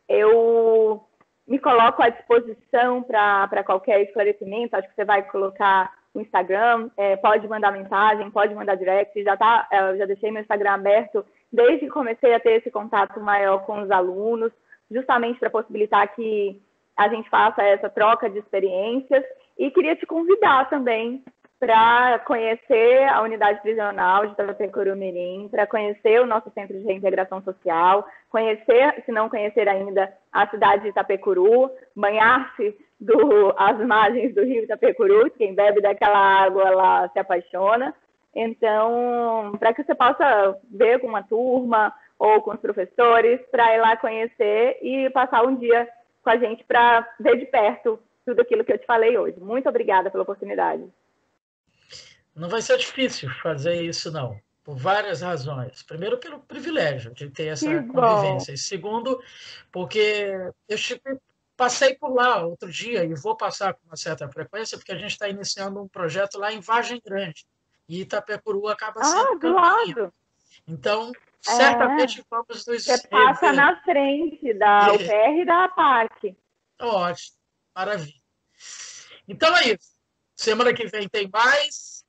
S2: Eu me coloco à disposição para qualquer esclarecimento. Acho que você vai colocar no Instagram, pode mandar mensagem, pode mandar direct. Já deixei meu Instagram aberto desde que comecei a ter esse contato maior com os alunos, justamente para possibilitar que a gente faça essa troca de experiências. E queria te convidar também para conhecer a unidade prisional de Itapecuru-Mirim, para conhecer o nosso centro de reintegração social, conhecer, se não conhecer ainda, a cidade de Itapecuru, banhar-se às margens do rio Itapecuru, quem bebe daquela água lá se apaixona. Então, para que você possa ver com uma turma ou com os professores, para ir lá conhecer e passar um dia com a gente para ver de perto tudo aquilo que eu te falei hoje. Muito obrigada pela oportunidade.
S1: Não vai ser difícil fazer isso, não, por várias razões. Primeiro, pelo privilégio de ter essa convivência. E segundo, porque eu passei por lá outro dia e vou passar com uma certa frequência, porque a gente está iniciando um projeto lá em Vargem Grande. E Itapecuru acaba sendo
S2: do lado.
S1: Então, certamente vamos nos
S2: Você passa na frente da UPR e da APAC.
S1: Ótimo, maravilha. Então é isso. Semana que vem tem mais.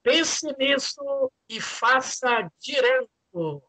S1: Pense nisso e faça direto.